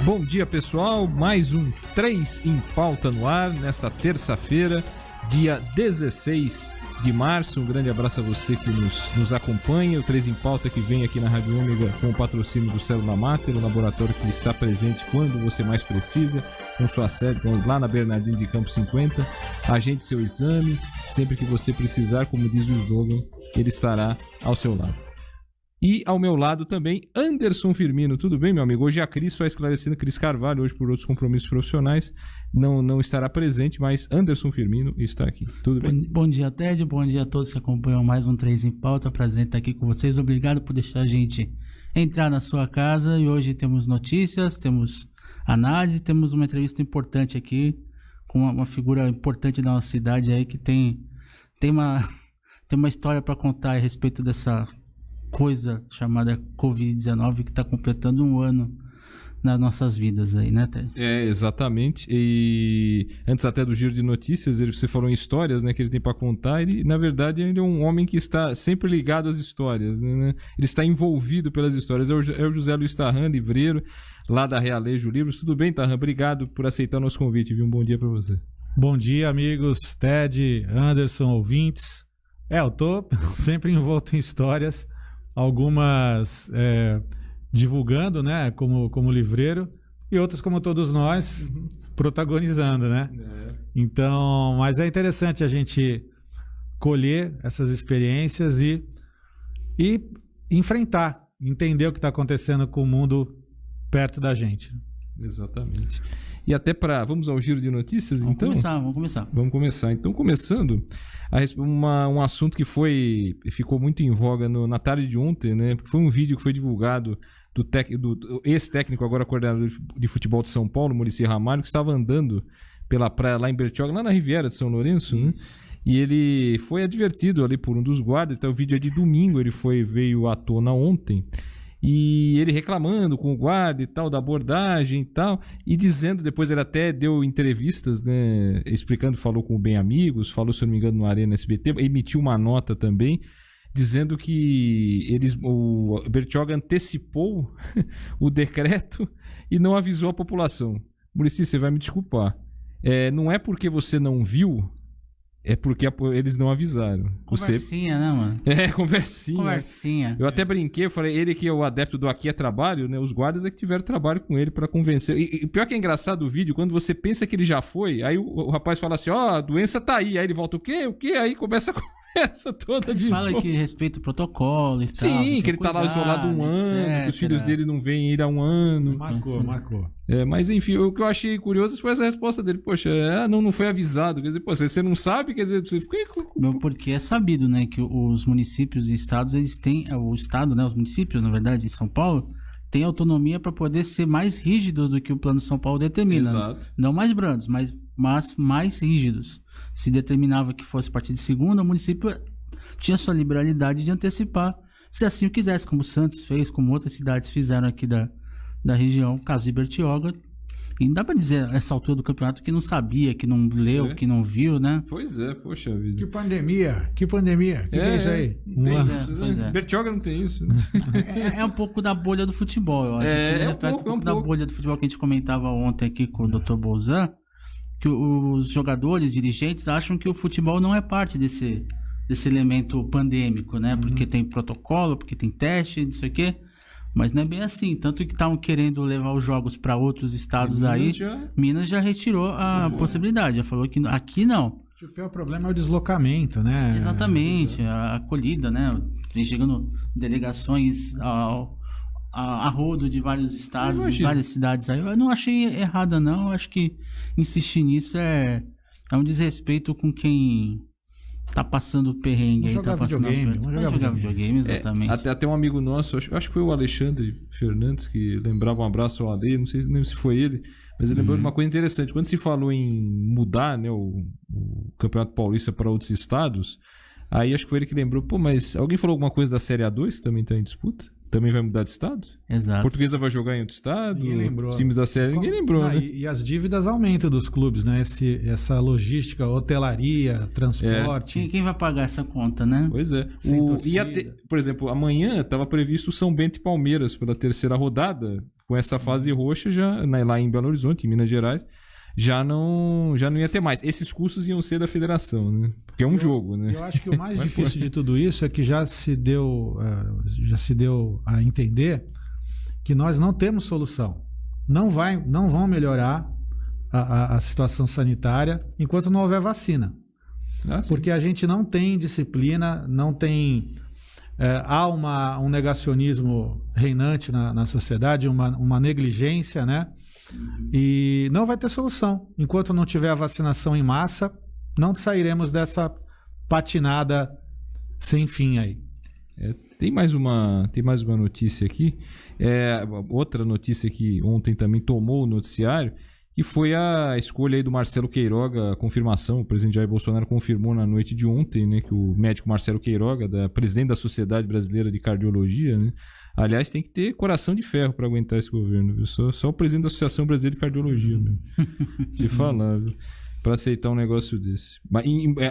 Bom dia, pessoal. Mais um 3 em Pauta no ar, nesta terça-feira, dia 16 de março. Um grande abraço a você que nos acompanha. O 3 em Pauta que vem aqui na Rádio Ômega com o patrocínio do Célula Mater, o laboratório que está presente quando você mais precisa, com sua sede lá na Bernardino de Campos 50. Agende seu exame, sempre que você precisar, como diz o slogan, ele estará ao seu lado. E ao meu lado também, Anderson Firmino. Tudo bem, meu amigo? Hoje a Cris, só esclarecendo, Cris Carvalho, hoje por outros compromissos profissionais, não estará presente, mas Anderson Firmino está aqui. Tudo bem? Bom dia, Ted. Bom dia a todos que acompanham mais um 3 em Pauta. Prazer estar aqui com vocês. Obrigado por deixar a gente entrar na sua casa. E hoje temos notícias, temos análise, temos uma entrevista importante aqui com uma figura importante da nossa cidade aí que tem uma história para contar a respeito dessa coisa chamada Covid-19 que está completando um ano nas nossas vidas aí, né, Ted? Exatamente. E antes até do giro de notícias, você falou em histórias, né, que ele tem para contar. Ele, na verdade, ele é um homem que está sempre ligado às histórias, né? Ele está envolvido pelas histórias. É o José Luiz Tarran, livreiro, lá da Realejo Livros. Tudo bem, Tarran? Obrigado por aceitar o nosso convite, viu? Um bom dia para você. Bom dia, amigos, Ted, Anderson, ouvintes. Eu tô sempre envolto em histórias, algumas divulgando, né, como livreiro, e outras, como todos nós, protagonizando, né? Então, mas é interessante a gente colher essas experiências e enfrentar, entender o que está acontecendo com o mundo perto da gente. Exatamente. E até vamos ao giro de notícias, Vamos então? Vamos começar. Então, começando, um assunto que ficou muito em voga na tarde de ontem, né? Foi um vídeo que foi divulgado do ex-técnico, agora coordenador de futebol de São Paulo, Muricy Ramalho, que estava andando pela praia lá em Bertioga, lá na Riviera de São Lourenço, né? E ele foi advertido ali por um dos guardas. Então, o vídeo é de domingo, veio à tona ontem. E ele reclamando com o guarda e tal, da abordagem e tal, e dizendo, depois ele até deu entrevistas, né, explicando, falou com o Bem Amigos, falou, se eu não me engano, no Arena SBT, emitiu uma nota também, dizendo que o Bertioga antecipou o decreto e não avisou a população. Muricy, você vai me desculpar. Não é porque você não viu, é porque eles não avisaram. Conversinha, né, mano? Conversinha. Eu até brinquei, eu falei, ele que é o adepto do aqui é trabalho, né? Os guardas é que tiveram trabalho com ele pra convencer. E pior que é engraçado o vídeo, quando você pensa que ele já foi, aí o rapaz fala assim, a doença tá aí. Aí ele volta, o quê? Aí começa a conversa toda de fala novo. Que respeita o protocolo e tal. Sim, que ele tá lá isolado um ano, que os filhos dele não vêm ir há um ano. Marcou. Mas enfim, o que eu achei curioso foi essa resposta dele. Poxa, não foi avisado. Quer dizer, você não sabe, quer dizer, você fica... Porque é sabido, né, que os municípios e estados, eles têm, o estado, né, os municípios, na verdade, em São Paulo, têm autonomia para poder ser mais rígidos do que o Plano São Paulo determina. Exato. Né? Não mais brandos, mas mais rígidos. Se determinava que fosse a partir de segunda, o município tinha sua liberalidade de antecipar, se assim o quisesse, como Santos fez, como outras cidades fizeram aqui da região, caso de Bertioga. E não dá pra dizer, essa altura do campeonato, que não sabia, que não leu, que não viu, né? Pois é, poxa vida. Que pandemia. Que é isso aí? Pois é. Bertioga não tem isso. É um pouco da bolha do futebol, eu acho. Um pouco da bolha do futebol que a gente comentava ontem aqui com o Dr. Bolzan, que os jogadores, dirigentes, acham que o futebol não é parte desse elemento pandêmico, né? Porque tem protocolo, porque tem teste, não sei o quê. Mas não é bem assim. Tanto que estavam querendo levar os jogos para outros estados aí. Minas já retirou a possibilidade. Já falou que aqui não. O pior problema é o deslocamento, né? Exatamente. A acolhida, né? Vem chegando delegações a rodo de vários estados, de várias cidades aí. Eu não achei errada, não. Eu acho que insistir nisso é um desrespeito com quem tá passando perrengue. Vamos jogar videogame, exatamente. Até um amigo nosso, acho que foi o Alexandre Fernandes, que lembrava, um abraço ao Ale, não lembro se foi ele, mas ele lembrou de uma coisa interessante. Quando se falou em mudar, né, o Campeonato Paulista para outros estados, aí acho que foi ele que lembrou, mas alguém falou alguma coisa da Série A2, que também está em disputa? Também vai mudar de estado? Exato. Portuguesa vai jogar em outro estado? Ninguém lembrou. Os times da série, ninguém lembrou, né? E as dívidas aumentam dos clubes, né? Essa logística, hotelaria, transporte. Quem vai pagar essa conta, né? Pois é. Sem torcida. Por exemplo, amanhã estava previsto o São Bento e Palmeiras pela terceira rodada. Com essa fase roxa, já, lá em Belo Horizonte, em Minas Gerais, já não ia ter mais. Esses custos iam ser da federação, né? Porque é um jogo, né? Eu acho que o mais difícil de tudo isso é que já se deu a entender que nós não temos solução. Não vão melhorar a situação sanitária enquanto não houver vacina. Porque a gente não tem disciplina, não tem... há um negacionismo reinante na sociedade, uma negligência, né? E não vai ter solução. Enquanto não tiver a vacinação em massa, não sairemos dessa patinada sem fim aí. Tem mais uma notícia aqui. Outra notícia que ontem também tomou o noticiário, que foi a escolha aí do Marcelo Queiroga, a confirmação. O presidente Jair Bolsonaro confirmou na noite de ontem, né, que o médico Marcelo Queiroga, presidente da Sociedade Brasileira de Cardiologia, né, aliás, tem que ter coração de ferro para aguentar esse governo, viu? Só o presidente da Associação Brasileira de Cardiologia, mesmo. De falar, viu? Para aceitar um negócio desse.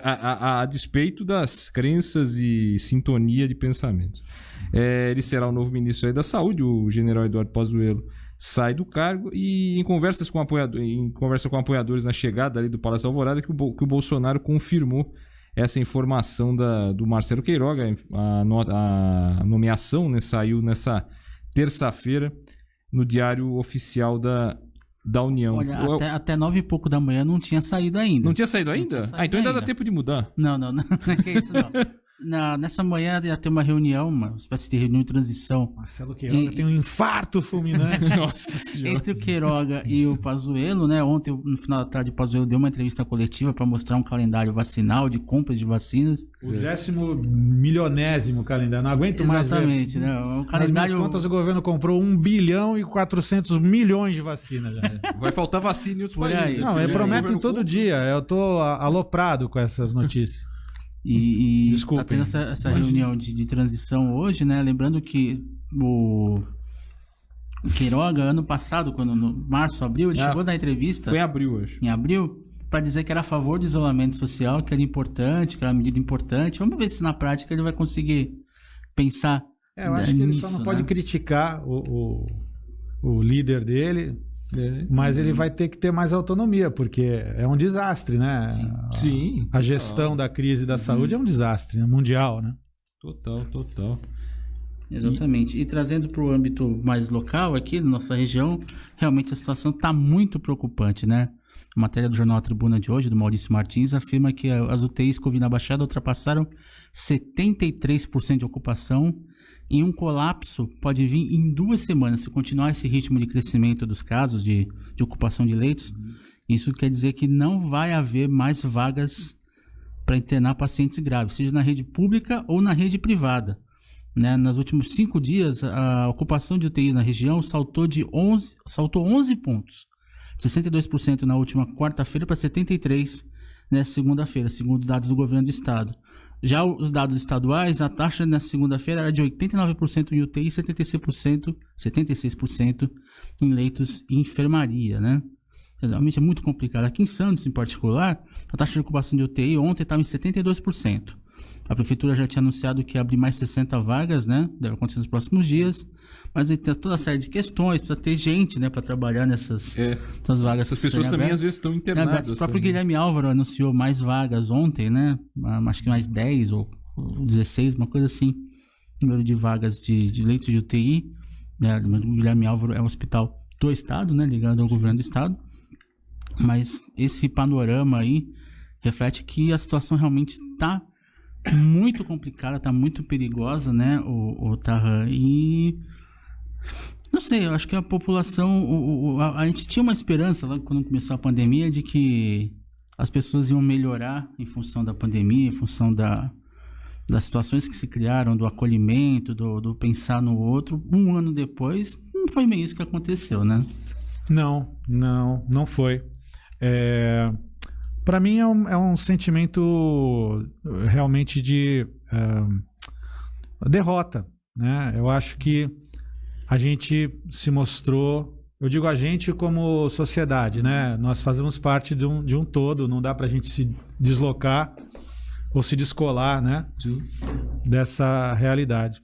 A despeito das crenças e sintonia de pensamentos. Ele será o novo ministro aí da Saúde, o general Eduardo Pazuello sai do cargo e em conversa com apoiadores na chegada ali do Palácio Alvorada que o Bolsonaro confirmou essa informação do Marcelo Queiroga. A nomeação, né, saiu nessa terça-feira no Diário Oficial da União. Olha, até 9 e pouco da manhã não tinha saído ainda. Não tinha saído ainda? Então ainda dá tempo de mudar. Não é que isso não. Nessa manhã ia ter uma reunião, uma espécie de reunião de transição. Marcelo Queiroga tem um infarto fulminante. Nossa Senhora. Entre o Queiroga e o Pazuello, né? Ontem, no final da tarde, o Pazuello deu uma entrevista coletiva para mostrar um calendário vacinal de compras de vacinas. O 10.000.000º calendário. Não aguento mais ver. Exatamente, né? O calendário... Nas minhas contas, o governo comprou 1 bilhão e 400 milhões de vacinas. Vai faltar vacina em outros países. Não, prometem todo dia. Eu tô aloprado com essas notícias. E está tendo essa reunião de transição hoje, né? Lembrando que o Queiroga, ano passado, quando no março, abril, ele chegou a dar entrevista. Foi em abril, acho. Em abril, para dizer que era a favor do isolamento social, que era importante, que era uma medida importante. Vamos ver se na prática ele vai conseguir pensar. Eu acho que ele só não pode criticar o líder dele. Mas ele vai ter que ter mais autonomia, porque é um desastre, né? Sim. A gestão da crise da saúde é um desastre, né? Mundial, né? Total. Exatamente. E trazendo para o âmbito mais local aqui, na nossa região, realmente a situação está muito preocupante, né? A matéria do jornal A Tribuna de hoje, do Maurício Martins, afirma que as UTIs Covid na Baixada ultrapassaram 73% de ocupação. E um colapso pode vir em 2 semanas. Se continuar esse ritmo de crescimento dos casos de ocupação de leitos, isso quer dizer que não vai haver mais vagas para internar pacientes graves, seja na rede pública ou na rede privada. Né? Nos últimos 5 dias, a ocupação de UTIs na região saltou 11 pontos. 62% na última quarta-feira para 73% nessa segunda-feira, segundo os dados do governo do estado. Já os dados estaduais, a taxa na segunda-feira era de 89% em UTI e 76% em leitos e enfermaria, né? Realmente é muito complicado. Aqui em Santos, em particular, a taxa de ocupação de UTI ontem estava em 72%. A prefeitura já tinha anunciado que ia abrir mais 60 vagas, né? Deve acontecer nos próximos dias. Mas aí tem toda a série de questões, precisa ter gente, né, para trabalhar nessas vagas. Essas pessoas também às vezes estão internadas. O próprio Guilherme Álvaro anunciou mais vagas ontem, né? Acho que mais 10 ou 16, uma coisa assim. Número de vagas de leitos de UTI. Né? O Guilherme Álvaro é um hospital do estado, né? Ligado ao governo do estado. Mas esse panorama aí reflete que a situação realmente está muito complicada, está muito perigosa, né, o Tarran? E não sei, eu acho que a população, a gente tinha uma esperança lá quando começou a pandemia de que as pessoas iam melhorar em função da pandemia, em função das situações que se criaram, do acolhimento, do pensar no outro. 1 ano depois, não foi meio isso que aconteceu, né? Não foi. Para mim é um sentimento realmente de derrota, né? Eu acho que a gente se mostrou, eu digo a gente como sociedade, né? Nós fazemos parte de um todo, não dá para a gente se deslocar ou se descolar, né? Sim. Dessa realidade.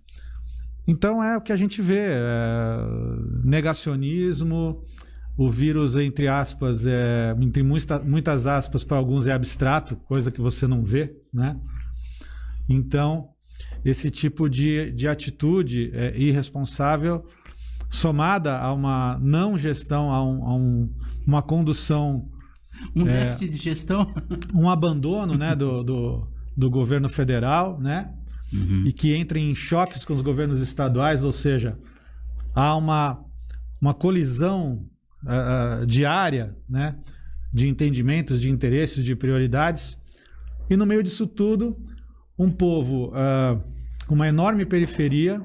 Então é o que a gente vê, negacionismo, o vírus, entre aspas, entre muitas aspas, para alguns é abstrato, coisa que você não vê, né? Então, esse tipo de atitude irresponsável, somada a uma não gestão, a uma condução... Um déficit de gestão. Um abandono, né, do governo federal, né? E que entra em choques com os governos estaduais, ou seja, há uma colisão diária, né, de entendimentos, de interesses, de prioridades, e no meio disso tudo, um povo, uma enorme periferia,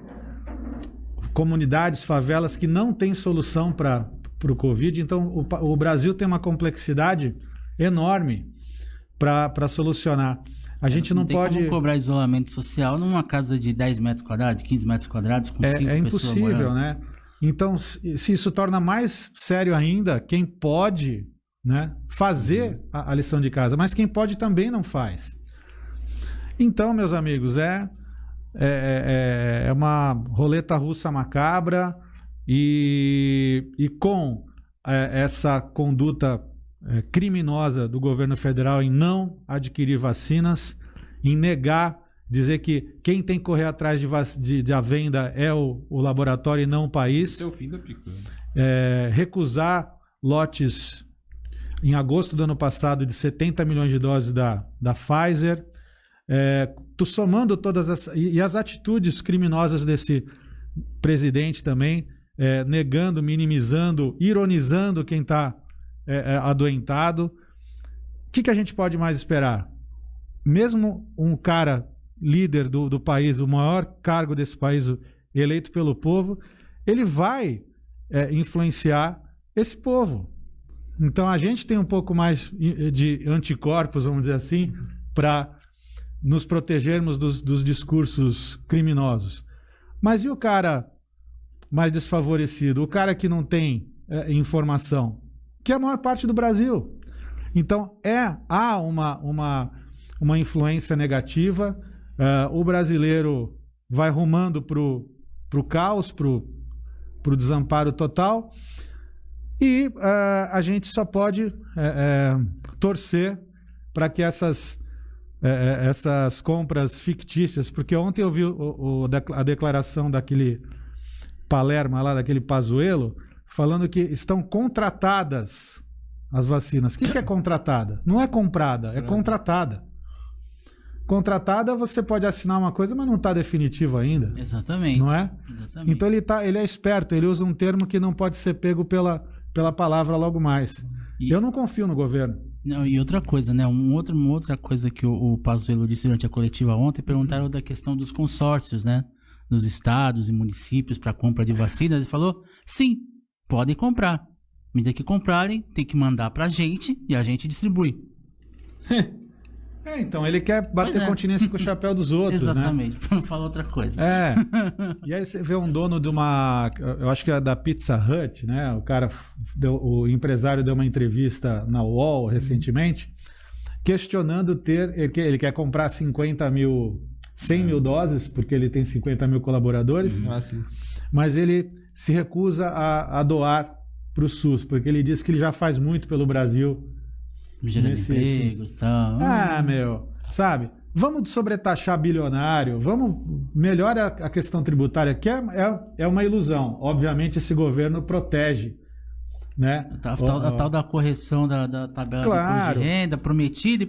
comunidades, favelas que não têm solução para o Covid. Então, o Brasil tem uma complexidade enorme para solucionar. A gente não pode... Como cobrar isolamento social numa casa de 10 metros quadrados, 15 metros quadrados, com 5 pessoas morando. É impossível, né? Então, se isso torna mais sério ainda, quem pode, né, fazer a lição de casa, mas quem pode também não faz. Então, meus amigos, é uma roleta russa macabra e com essa conduta criminosa do governo federal em não adquirir vacinas, em negar, dizer que quem tem que correr atrás da venda é o laboratório e não o país. Esse é o fim da picada. Recusar lotes em agosto do ano passado de 70 milhões de doses da Pfizer. Tô somando todas as atitudes criminosas desse presidente também, negando, minimizando, ironizando quem está adoentado. O que a gente pode mais esperar? Mesmo um cara líder do país, o maior cargo desse país, eleito pelo povo, ele vai influenciar esse povo. Então a gente tem um pouco mais de anticorpos, vamos dizer assim, para nos protegermos dos discursos criminosos. Mas e o cara mais desfavorecido? O cara que não tem informação? Que é a maior parte do Brasil. Então há uma influência negativa. O brasileiro vai rumando para o caos, para o desamparo total, e a gente só pode torcer para que essas compras fictícias, porque ontem eu vi a declaração daquele Palermo lá, daquele Pazuello, falando que estão contratadas as vacinas. O que é contratada? Não é comprada, é contratada. Contratada, você pode assinar uma coisa, mas não está definitivo ainda. Exatamente. Não é? Exatamente. Então ele é esperto, ele usa um termo que não pode ser pego pela palavra logo mais. Eu não confio no governo. Não, e outra coisa, né? Uma outra coisa que o Pazuello disse durante a coletiva ontem, perguntaram da questão dos consórcios, né? Dos estados e municípios para compra de vacinas. Ele falou, sim, podem comprar. À medida que comprarem, tem que mandar para a gente e a gente distribui. Então, ele quer bater continência com o chapéu dos outros, exatamente, né? Para não falar outra coisa. E aí você vê um dono de uma... Eu acho que é da Pizza Hut, né? O empresário deu uma entrevista na UOL recentemente, questionando ele quer comprar 100 mil doses, porque ele tem 50 mil colaboradores, mas ele se recusa a doar para o SUS, porque ele diz que ele já faz muito pelo Brasil. Gerando empregos e tal. Sabe? Vamos sobretaxar bilionário, vamos melhorar a questão tributária, que é uma ilusão. Obviamente, esse governo protege, né? A tal da correção da tabela de renda, prometida,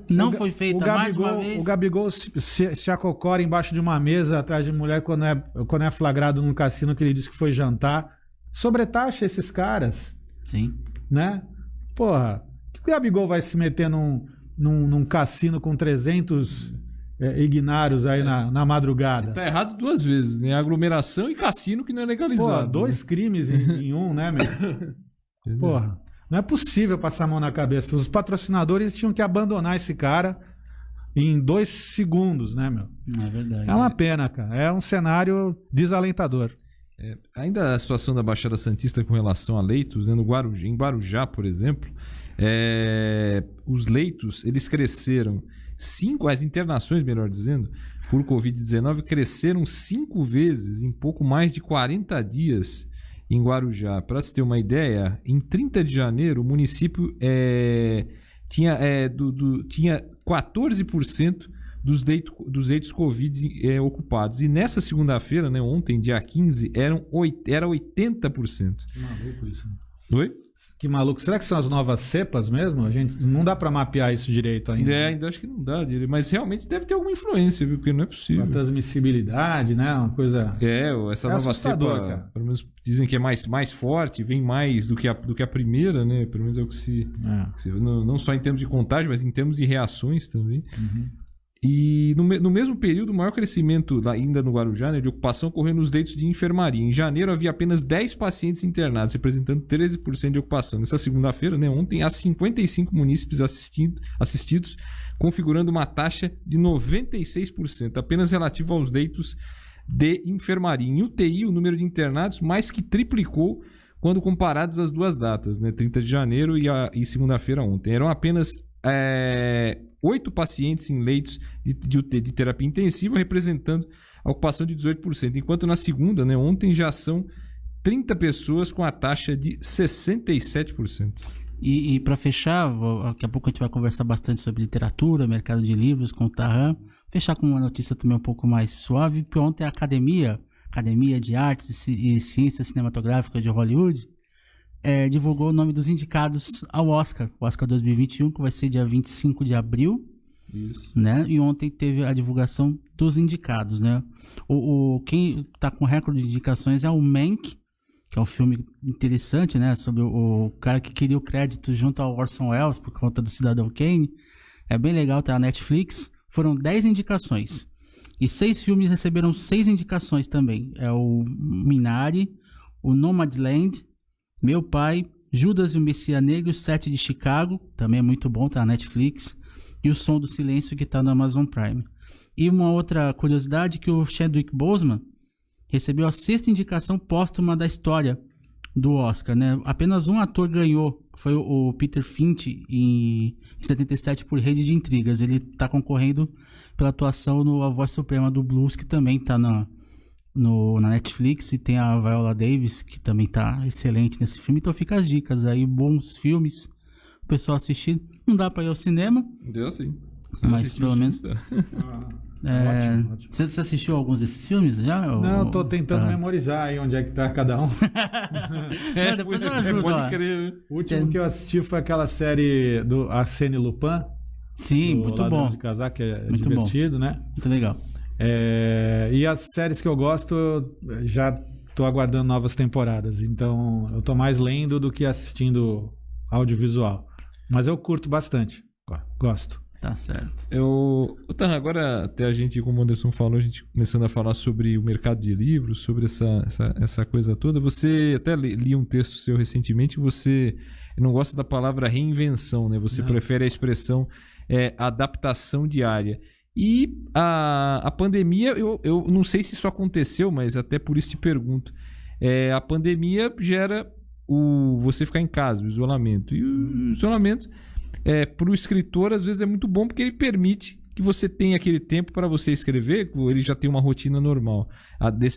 não foi feita mais uma vez. O Gabigol se acocora embaixo de uma mesa atrás de mulher quando é flagrado num cassino que ele disse que foi jantar. Sobretaxa esses caras. Sim. Né? Porra, o Gabigol vai se meter num cassino com 300 ignários aí na madrugada? Tá errado duas vezes, né? Aglomeração e cassino que não é legalizado. Pô, 2 crimes em um, né, meu? Porra, não é possível passar a mão na cabeça. Os patrocinadores tinham que abandonar esse cara em 2 segundos, né, meu? É verdade. É uma pena, cara. É um cenário desalentador. Ainda a situação da Baixada Santista com relação a leitos, né? Em Guarujá, por exemplo, os leitos, eles cresceram as internações, melhor dizendo, por Covid-19 cresceram 5 vezes em pouco mais de 40 dias em Guarujá. Para se ter uma ideia, em 30 de janeiro, o município tinha 14% dos leitos Covid ocupados. E nessa segunda-feira, né, ontem, dia 15, era 80%. Que maluco isso. Oi? Que maluco. Será que são as novas cepas mesmo? A gente não dá pra mapear isso direito ainda. Ainda acho que não dá, mas realmente deve ter alguma influência, viu? Porque não é possível. A transmissibilidade, né? Uma coisa... Essa nova cepa, cara. Pelo menos dizem que é mais forte, vem mais do que a primeira, né? Pelo menos é o que se... Não só em termos de contágio, mas em termos de reações também. E no mesmo período, o maior crescimento ainda no Guarujá, né, de ocupação ocorreu nos leitos de enfermaria. Em janeiro havia apenas 10 pacientes internados, representando 13% de ocupação. Nessa segunda-feira, né, ontem, há 55 munícipes assistidos, configurando uma taxa de 96%, apenas relativo aos leitos de enfermaria. Em UTI, o número de internados mais que triplicou quando comparados às duas datas, né, 30 de janeiro e segunda-feira ontem. Eram apenas 8 pacientes em leitos de terapia intensiva, representando a ocupação de 18%. Enquanto na segunda, né, ontem, já são 30 pessoas com a taxa de 67%. E para fechar, daqui a pouco a gente vai conversar bastante sobre literatura, mercado de livros com o Tarran. Fechar com uma notícia também um pouco mais suave, porque ontem a Academia de Artes e Ciências Cinematográficas de Hollywood divulgou o nome dos indicados ao Oscar, o Oscar 2021, que vai ser dia 25 de abril. Isso. Né? E ontem teve a divulgação dos indicados, né? Quem está com recorde de indicações é o Mank, que é um filme interessante, né? Sobre o cara que queria o crédito junto ao Orson Welles por conta do Cidadão Kane. É bem legal, tá na Netflix. Foram 10 indicações. E 6 filmes receberam 6 indicações também. É o Minari, o Nomadland, Meu Pai, Judas e o Messias Negro, 7 de Chicago, também é muito bom, tá na Netflix, e O Som do Silêncio, que tá no Amazon Prime. E uma outra curiosidade, que o Chadwick Boseman recebeu a 6ª indicação póstuma da história do Oscar, né? Apenas um ator ganhou, foi o Peter Finch, em 77, por Rede de Intrigas. Ele tá concorrendo pela atuação no A Voz Suprema do Blues, que também tá na Netflix, e tem a Viola Davis, que também tá excelente nesse filme. Então fica as dicas aí, bons filmes o pessoal assistir. Não dá pra ir ao cinema, deu sim, mas pelo menos Ótimo. Você assistiu alguns desses filmes já? Não, eu tô tentando memorizar aí onde é que tá cada um. Depois eu ajudo, pode crer. O último que eu assisti foi aquela série do Arsène Lupin. Sim, muito Ladrão bom. de Casaco, que é Muito divertido, bom. né? Muito legal. E as séries que eu gosto, já tô aguardando novas temporadas. Então, eu tô mais lendo do que assistindo audiovisual. Mas eu curto bastante. Gosto. Tá certo. Agora, até a gente, como o Anderson falou, a gente começando a falar sobre o mercado de livros, sobre essa coisa toda. Você até li um texto seu recentemente, você não gosta da palavra reinvenção, né? Você prefere a expressão adaptação diária. E a pandemia, eu não sei se isso aconteceu, mas até por isso te pergunto. A pandemia gera você ficar em casa, o isolamento. E o isolamento, para o escritor, às vezes é muito bom, porque ele permite que você tenha aquele tempo para você escrever, ele já tem uma rotina normal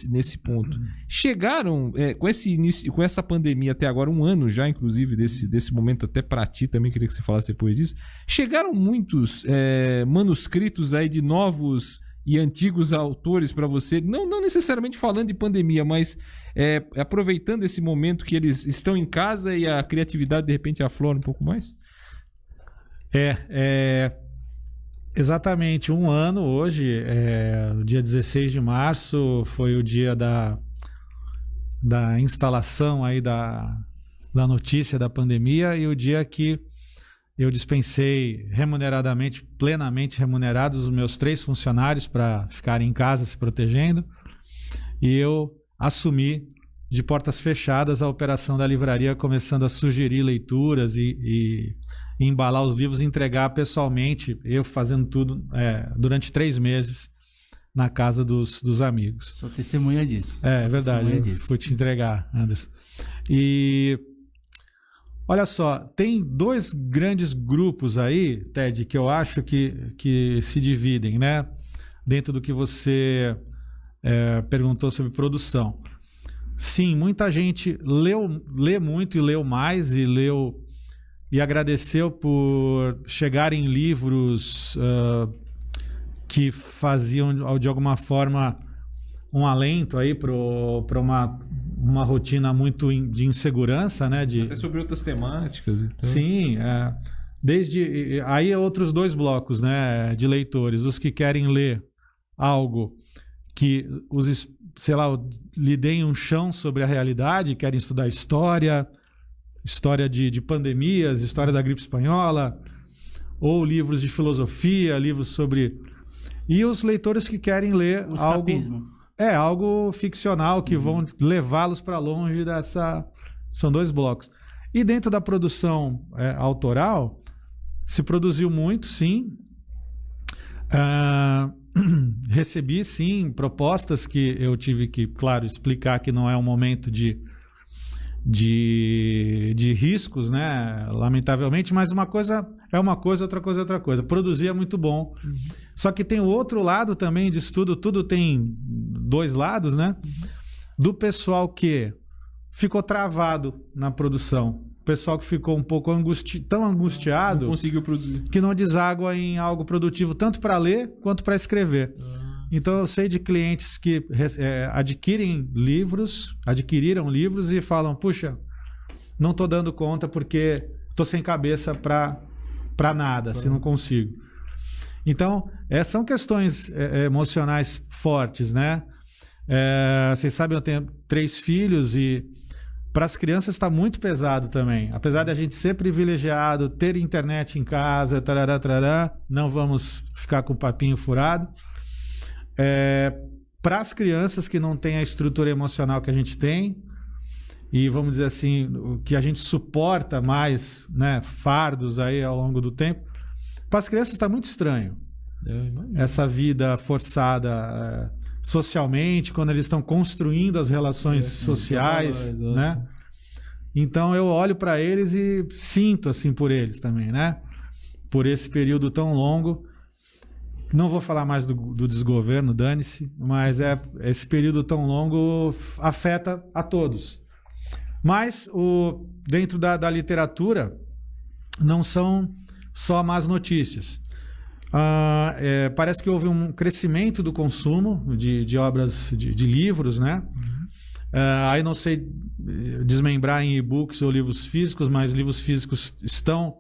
nesse ponto. Chegaram, com esse início, com essa pandemia até agora, 1 ano já, inclusive, desse momento, até para ti, também queria que você falasse depois disso, chegaram muitos manuscritos aí de novos e antigos autores para você, não necessariamente falando de pandemia, mas aproveitando esse momento que eles estão em casa e a criatividade, de repente, aflora um pouco mais? Exatamente 1 ano hoje, o dia 16 de março foi o dia da instalação aí da notícia da pandemia, e o dia que eu dispensei remuneradamente, plenamente remunerados, os meus 3 funcionários para ficarem em casa se protegendo, e eu assumi de portas fechadas a operação da livraria, começando a sugerir leituras e embalar os livros e entregar pessoalmente, eu fazendo tudo durante 3 meses na casa dos amigos. Sou testemunha disso. É verdade, eu fui te entregar, Anderson. E olha só, tem 2 grandes grupos aí, Ted, que eu acho que se dividem, né? dentro do que você perguntou sobre produção. Sim, muita gente lê muito e leu mais e agradeceu por chegarem livros que faziam de alguma forma um alento aí para uma rotina muito de insegurança, né? Até sobre outras temáticas. Então. Sim, desde aí outros 2 blocos, né, de leitores, os que querem ler algo que lhe deem um chão sobre a realidade, querem estudar história de pandemias, história da gripe espanhola, ou livros de filosofia, livros sobre... E os leitores que querem ler algo ficcional, que vão levá-los para longe dessa... São 2 blocos. E dentro da produção autoral, se produziu muito, sim. Recebi, sim, propostas que eu tive que, claro, explicar que não é um momento de riscos, né? Lamentavelmente, mas uma coisa é uma coisa, outra coisa é outra coisa. Produzir é muito bom. Só que tem o outro lado também de estudo, tudo tem 2 lados, né? Do pessoal que ficou travado na produção. O pessoal que ficou um pouco tão angustiado... Não conseguiu produzir. Que não deságua em algo produtivo, tanto para ler quanto para escrever. Então, eu sei de clientes que adquiriram livros e falam, puxa, não estou dando conta porque estou sem cabeça para nada, assim, não consigo. Então, são questões emocionais fortes, né? Vocês sabem, eu tenho 3 filhos e para as crianças está muito pesado também. Apesar de a gente ser privilegiado, ter internet em casa, tarará, tarará, não vamos ficar com o papinho furado. Para as crianças que não têm a estrutura emocional que a gente tem, e vamos dizer assim, o que a gente suporta mais, né, fardos aí ao longo do tempo, para as crianças está muito estranho. Essa vida forçada socialmente, quando eles estão construindo as relações sociais, né? Então eu olho para eles e sinto assim por eles também, né? Por esse período tão longo. Não vou falar mais do desgoverno, dane-se, mas esse período tão longo afeta a todos. Mas dentro da literatura não são só más notícias. Parece que houve um crescimento do consumo de obras, de livros, né? Aí não sei desmembrar em e-books ou livros físicos, mas livros físicos estão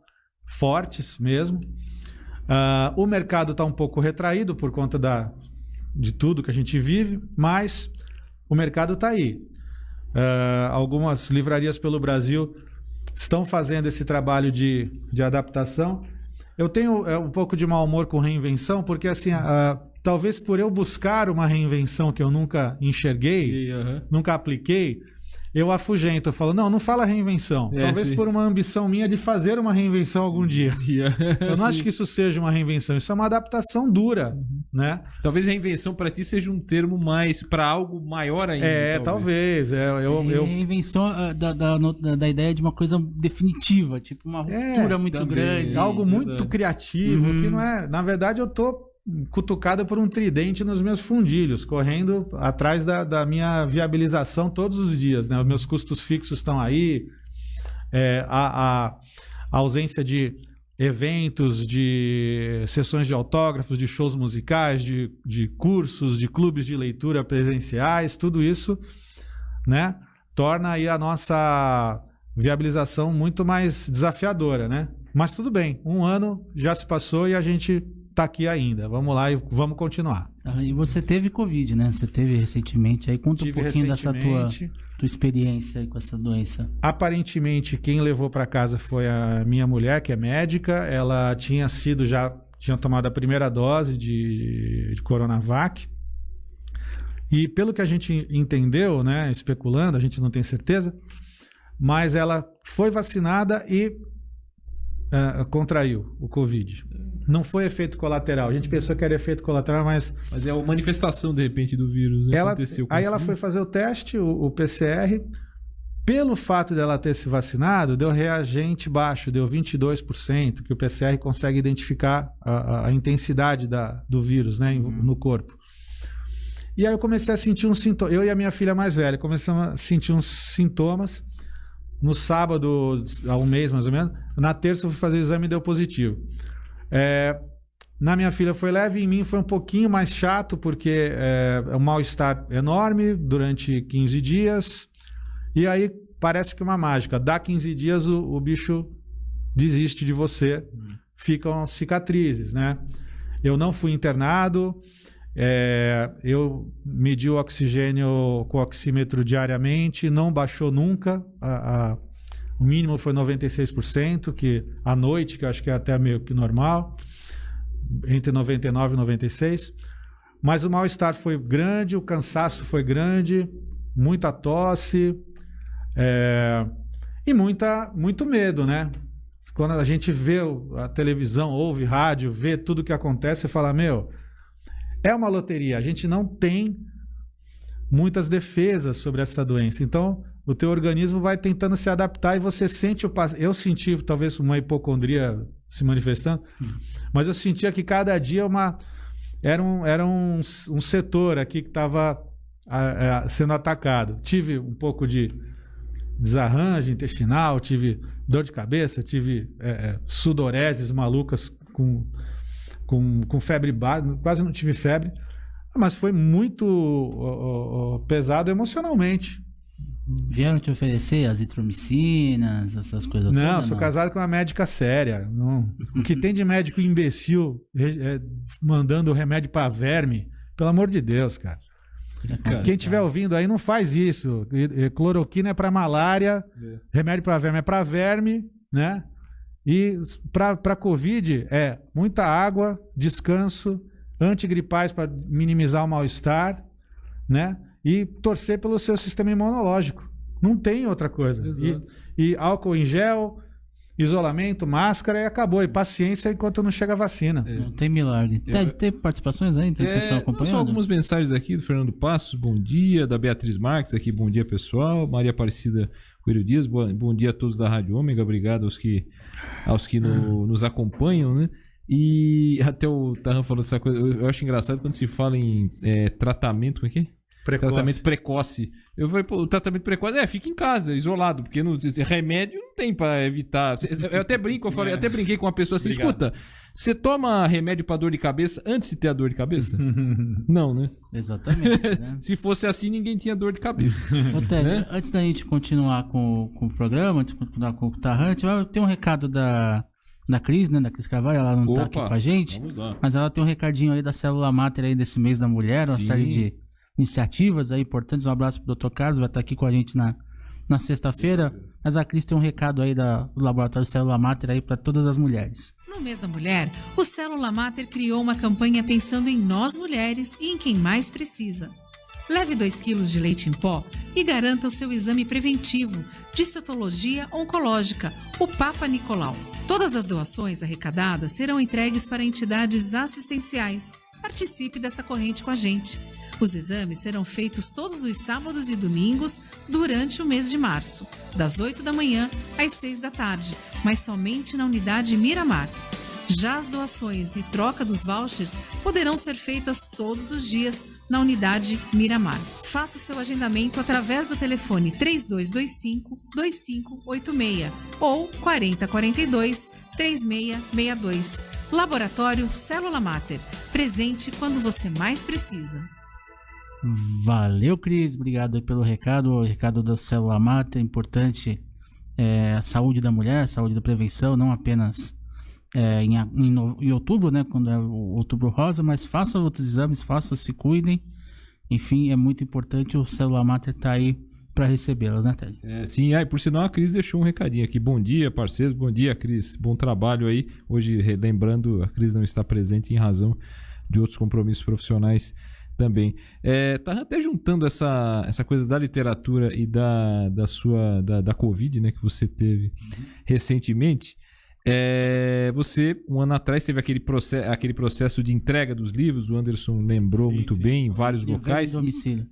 fortes mesmo. O mercado está um pouco retraído por conta de tudo que a gente vive, mas o mercado está aí. Algumas livrarias pelo Brasil estão fazendo esse trabalho de adaptação. Eu tenho um pouco de mau humor com reinvenção, porque assim, talvez por eu buscar uma reinvenção que eu nunca enxerguei, nunca apliquei, eu afugento, eu falo, não fala reinvenção. Talvez por uma ambição minha de fazer uma reinvenção algum dia. Eu não acho que isso seja uma reinvenção, isso é uma adaptação dura, né? Talvez reinvenção para ti seja um termo mais para algo maior ainda. Talvez. Reinvenção da ideia de uma coisa definitiva, tipo uma ruptura muito grande. Algo muito criativo, que não é... Na verdade, eu tô cutucada por um tridente nos meus fundilhos, correndo atrás da minha viabilização todos os dias, né? Os meus custos fixos estão aí, a ausência de eventos, de sessões de autógrafos, de shows musicais, de cursos, de clubes de leitura presenciais, tudo isso, né, torna aí a nossa viabilização muito mais desafiadora, né? Mas tudo bem, 1 ano já se passou e a gente tá aqui ainda. Vamos lá e vamos continuar. E você teve Covid, né? Você teve recentemente. Aí conta um pouquinho dessa tua experiência aí com essa doença. Aparentemente, quem levou para casa foi a minha mulher, que é médica. Ela tinha tomado a primeira dose de Coronavac. E pelo que a gente entendeu, né, especulando, a gente não tem certeza, mas ela foi vacinada e contraiu o Covid. Não foi efeito colateral. A gente pensou que era efeito colateral, mas... Mas é a manifestação, de repente, do vírus, né? Aí ela foi fazer o teste, o PCR. pelo fato dela ter se vacinado, deu reagente baixo, deu 22%, que o PCR consegue identificar a intensidade do vírus, né, no corpo. E aí eu comecei a sentir uns sintomas, eu e a minha filha mais velha, começamos a sentir uns sintomas. No sábado, há um mês mais ou menos, na terça eu fui fazer o exame e deu positivo. Na minha filha foi leve, em mim foi um pouquinho mais chato, porque é um mal-estar enorme durante 15 dias. E aí parece que uma mágica. Dá 15 dias, o bicho desiste de você. Ficam cicatrizes, né? Eu não fui internado. Eu medi o oxigênio com o oxímetro diariamente. Não baixou nunca. O mínimo foi 96%, que à noite, que eu acho que é até meio que normal. Entre 99 e 96. Mas o mal-estar foi grande, o cansaço foi grande. Muita tosse. E muito medo, né? Quando a gente vê a televisão, ouve rádio, vê tudo o que acontece, você fala, é uma loteria. A gente não tem muitas defesas sobre essa doença. Então, o teu organismo vai tentando se adaptar e você sente eu senti talvez uma hipocondria se manifestando, mas eu sentia que cada dia era um setor aqui que estava sendo atacado. Tive um pouco de desarranjo intestinal, tive dor de cabeça, tive sudoreses malucas com febre baixa, quase não tive febre, mas foi muito pesado emocionalmente. Vieram te oferecer azitromicinas, essas coisas todas? Não, sou casado com uma médica séria. Não. O que tem de médico imbecil mandando remédio para verme, pelo amor de Deus, cara. Quem estiver ouvindo aí, não faz isso. Cloroquina é para malária, remédio para verme é para verme, né? E para Covid muita água, descanso, antigripais para minimizar o mal-estar, né? E torcer pelo seu sistema imunológico. Não tem outra coisa. E álcool em gel, isolamento, máscara e acabou. E paciência enquanto não chega a vacina. Não tem milagre. Ted, teve participações aí? Tem pessoal acompanhando? Só algumas mensagens aqui do Fernando Passos, bom dia. Da Beatriz Marques aqui, bom dia pessoal. Maria Aparecida Coelho Dias, bom dia a todos da Rádio Ômega. Obrigado aos que nos acompanham, né? E até o Tarran falou essa coisa. Eu acho engraçado quando se fala em tratamento, como é que é? Tratamento precoce. Eu falei, o tratamento precoce fica em casa, isolado, porque remédio não tem pra evitar. Eu até brinco, até brinquei com uma pessoa assim, escuta, você toma remédio pra dor de cabeça antes de ter a dor de cabeça? Não, né? Exatamente. Né? Se fosse assim, ninguém tinha dor de cabeça. Ô, Ted, antes da gente continuar com o programa, antes de continuar com o Tarran, a gente vai ter um recado da Cris, né? Da Cris Carvalho, ela não tá aqui com a gente, mas ela tem um recadinho aí da Célula Mater aí desse mês da mulher, uma série de iniciativas aí importantes. Um abraço pro Dr. Carlos, vai estar aqui com a gente na sexta-feira. Mas a Cris tem um recado aí do Laboratório Célula Mater aí para todas as mulheres. No mês da mulher, o Célula Mater criou uma campanha pensando em nós mulheres e em quem mais precisa. Leve 2 quilos de leite em pó e garanta o seu exame preventivo de citologia oncológica, o Papa Nicolau. Todas as doações arrecadadas serão entregues para entidades assistenciais. Participe dessa corrente com a gente. Os exames serão feitos todos os sábados e domingos durante o mês de março, das 8 da manhã às 6 da tarde, mas somente na unidade Miramar. Já as doações e troca dos vouchers poderão ser feitas todos os dias na unidade Miramar. Faça o seu agendamento através do telefone 3225-2586 ou 4042-3662. Laboratório Célula Mater, presente quando você mais precisa. Valeu, Cris. Obrigado aí pelo recado. O recado da Célula Mater, importante. A saúde da mulher, a saúde da prevenção, não apenas em outubro, né? Quando é o outubro rosa, mas faça outros exames, se cuidem. Enfim, é muito importante. O Célula Mater tá aí para recebê-las, né, Ted? Sim, por sinal a Cris deixou um recadinho aqui. Bom dia, parceiros. Bom dia, Cris. Bom trabalho aí. Hoje, lembrando, a Cris não está presente em razão de outros compromissos profissionais também. Tá até juntando essa coisa da literatura e da Covid, né, que você teve recentemente. Você, um ano atrás, teve aquele processo de entrega dos livros, o Anderson lembrou muito bem, em vários locais. Domicílio.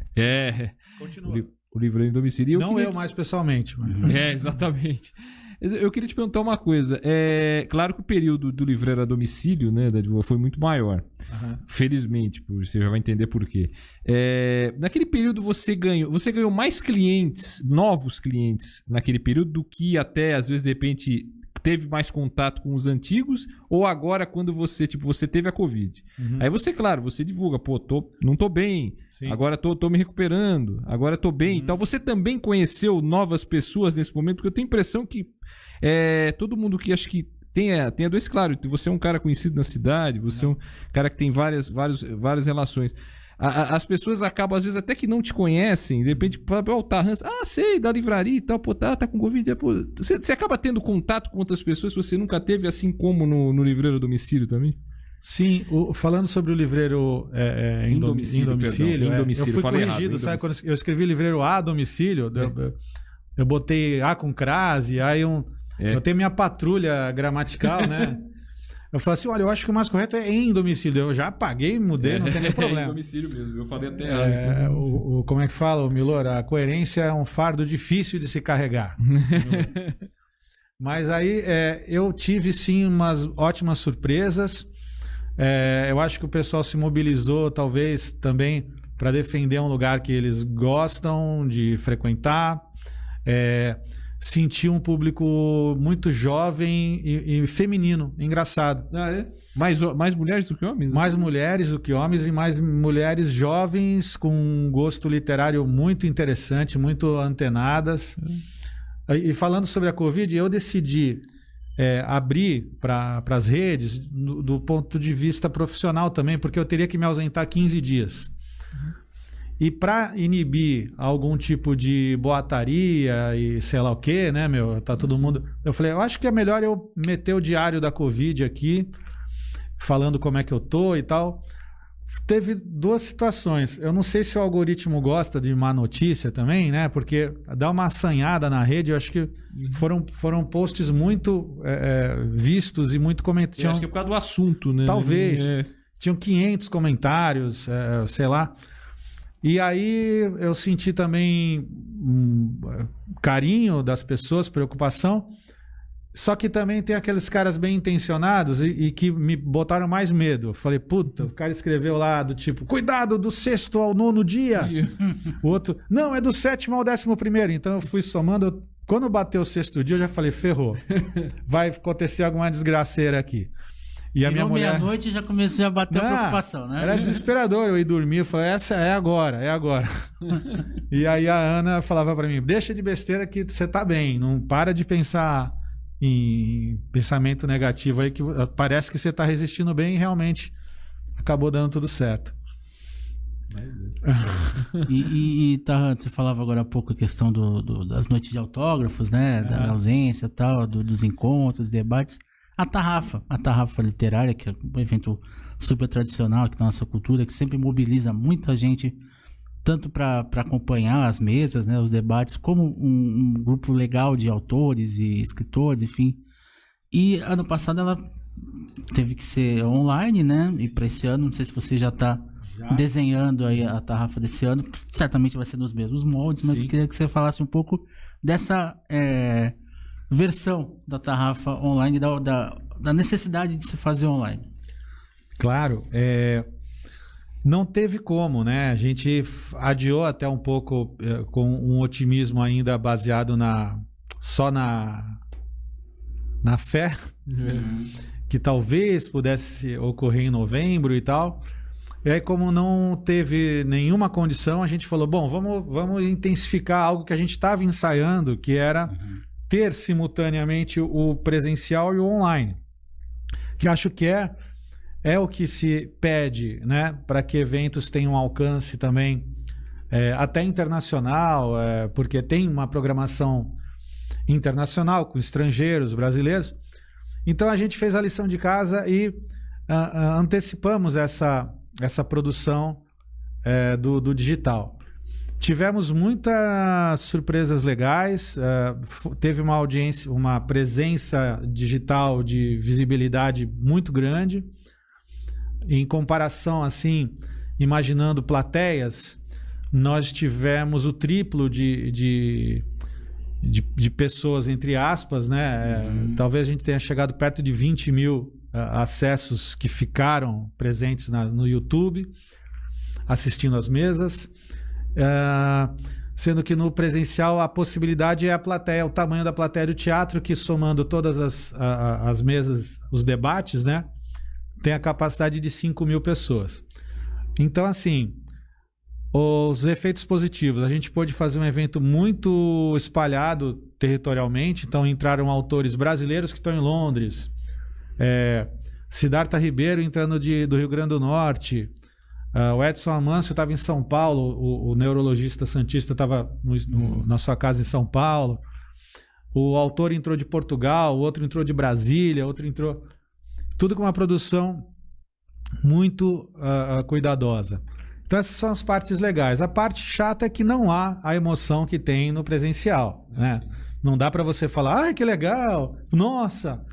Continua. o Livreiro em Domicílio. Não eu mais pessoalmente. Mas... Exatamente. Eu queria te perguntar uma coisa. Claro que o período do Livreiro a Domicílio, né, da Advoa, foi muito maior. Felizmente, você já vai entender por quê. Naquele período você ganhou mais clientes, novos clientes, naquele período, do que até, às vezes, de repente, teve mais contato com os antigos, ou agora quando você teve a Covid. Aí você, claro, você divulga, não tô bem, sim, agora tô me recuperando, agora tô bem. Então você também conheceu novas pessoas nesse momento, porque eu tenho a impressão que todo mundo que acho que tenha dois, claro, você é um cara conhecido na cidade, você é um cara que tem várias relações. As pessoas acabam, às vezes, até que não te conhecem, de repente, sei, da livraria e tal, tá com Covid. Você acaba tendo contato com outras pessoas que você nunca teve, assim como no Livreiro a Domicílio também? Sim, falando sobre o Livreiro em domicílio, eu fui corrigido, sabe? Quando eu escrevi Livreiro a Domicílio, eu botei A com crase, aí eu tenho minha patrulha gramatical, né? Eu falei assim, olha, eu acho que o mais correto é em domicílio. Eu já apaguei, mudei, não tem nem problema. É em domicílio mesmo, eu falei até errado. Como é que fala, Milor? A coerência é um fardo difícil de se carregar. Mas aí eu tive, sim, umas ótimas surpresas. Eu acho que o pessoal se mobilizou, talvez, também para defender um lugar que eles gostam de frequentar. Senti um público muito jovem e feminino, engraçado. Mais mulheres do que homens? Mais mulheres do que homens e mais mulheres jovens com um gosto literário muito interessante, muito antenadas. E falando sobre a Covid, eu decidi abrir para as redes do ponto de vista profissional também, porque eu teria que me ausentar 15 dias. E para inibir algum tipo de boataria e sei lá o quê, né, tá todo mundo... Eu falei, eu acho que é melhor eu meter o diário da Covid aqui, falando como é que eu tô e tal. Teve duas situações. Eu não sei se o algoritmo gosta de má notícia também, né, porque dá uma assanhada na rede, eu acho que foram posts muito vistos e muito comentados. Acho que é por causa do assunto, né? Talvez. Tinham 500 comentários, sei lá. E aí eu senti também carinho das pessoas, preocupação. Só que também tem aqueles caras bem intencionados e que me botaram mais medo. Eu falei, puta, o cara escreveu lá do tipo, cuidado do 6º ao 9º dia. O outro, não, é do 7º ao 11º. Então eu fui somando. Quando bateu o 6º dia, eu já falei, ferrou. Vai acontecer alguma desgraceira aqui. E a minha mulher... meia-noite já comecei a bater a preocupação, né? Era desesperador eu ir dormir. Eu falei, essa é agora. E aí a Ana falava pra mim, deixa de besteira que você tá bem. Não para de pensar em pensamento negativo aí, que parece que você tá resistindo bem e realmente acabou dando tudo certo. Tá, você falava agora há pouco a questão das noites de autógrafos, né? Da ausência e tal, dos encontros, debates. A Tarrafa Literária, que é um evento super tradicional aqui da nossa cultura, que sempre mobiliza muita gente, tanto para acompanhar as mesas, né, os debates, como um grupo legal de autores e escritores, enfim. E ano passado ela teve que ser online, né? E para esse ano, não sei se você já está desenhando aí a Tarrafa desse ano, certamente vai ser nos mesmos moldes, mas queria que você falasse um pouco dessa... versão da Tarrafa online, da necessidade de se fazer online. Claro, não teve como, né? A gente adiou até um pouco com um otimismo ainda baseado só na fé, que talvez pudesse ocorrer em novembro e tal. E aí, como não teve nenhuma condição, a gente falou, bom, vamos intensificar algo que a gente estava ensaiando, que era... ter simultaneamente o presencial e o online, que acho que é o que se pede, né, para que eventos tenham alcance também até internacional, porque tem uma programação internacional com estrangeiros, brasileiros. Então a gente fez a lição de casa e antecipamos essa produção do digital. Tivemos muitas surpresas legais, teve uma audiência, uma presença digital de visibilidade muito grande. Em comparação, assim, imaginando plateias, nós tivemos o triplo de pessoas, entre aspas, né? Talvez a gente tenha chegado perto de 20 mil acessos que ficaram presentes no YouTube, assistindo às mesas. Sendo que no presencial a possibilidade é a plateia, o tamanho da plateia do teatro, que somando todas as mesas, os debates, né? Tem a capacidade de 5 mil pessoas. Então, assim, os efeitos positivos. A gente pôde fazer um evento muito espalhado territorialmente. Então, entraram autores brasileiros que estão em Londres. Siddhartha Ribeiro entrando do Rio Grande do Norte. O Edson Amâncio estava em São Paulo. O neurologista santista estava na sua casa em São Paulo. O autor entrou de Portugal, o outro entrou de Brasília, outro entrou... Tudo com uma produção muito cuidadosa. Então essas são as partes legais. A parte chata é que não há a emoção que tem no presencial, né? Não dá para você falar, ai, que legal, nossa.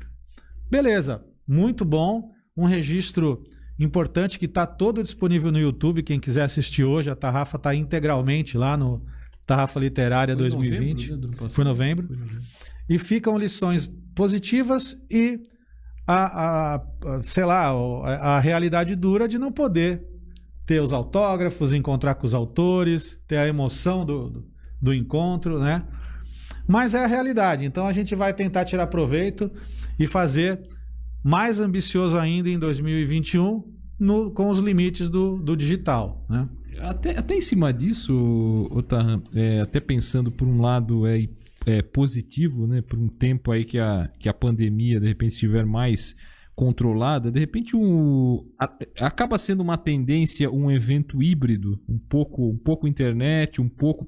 Beleza, muito bom. Um registro importante que está todo disponível no YouTube. Quem quiser assistir hoje, a Tarrafa está integralmente lá no Tarrafa Literária 2020. Foi novembro. E ficam lições positivas e sei lá, a realidade dura de não poder ter os autógrafos, encontrar com os autores, ter a emoção do encontro, né? Mas é a realidade. Então a gente vai tentar tirar proveito e fazer mais ambicioso ainda em 2021 com os limites do digital, né? Até em cima disso, Otarran, até pensando por um lado positivo, né? Por um tempo aí que a pandemia de repente estiver mais controlada, de repente acaba sendo uma tendência, um evento híbrido, um pouco internet, um pouco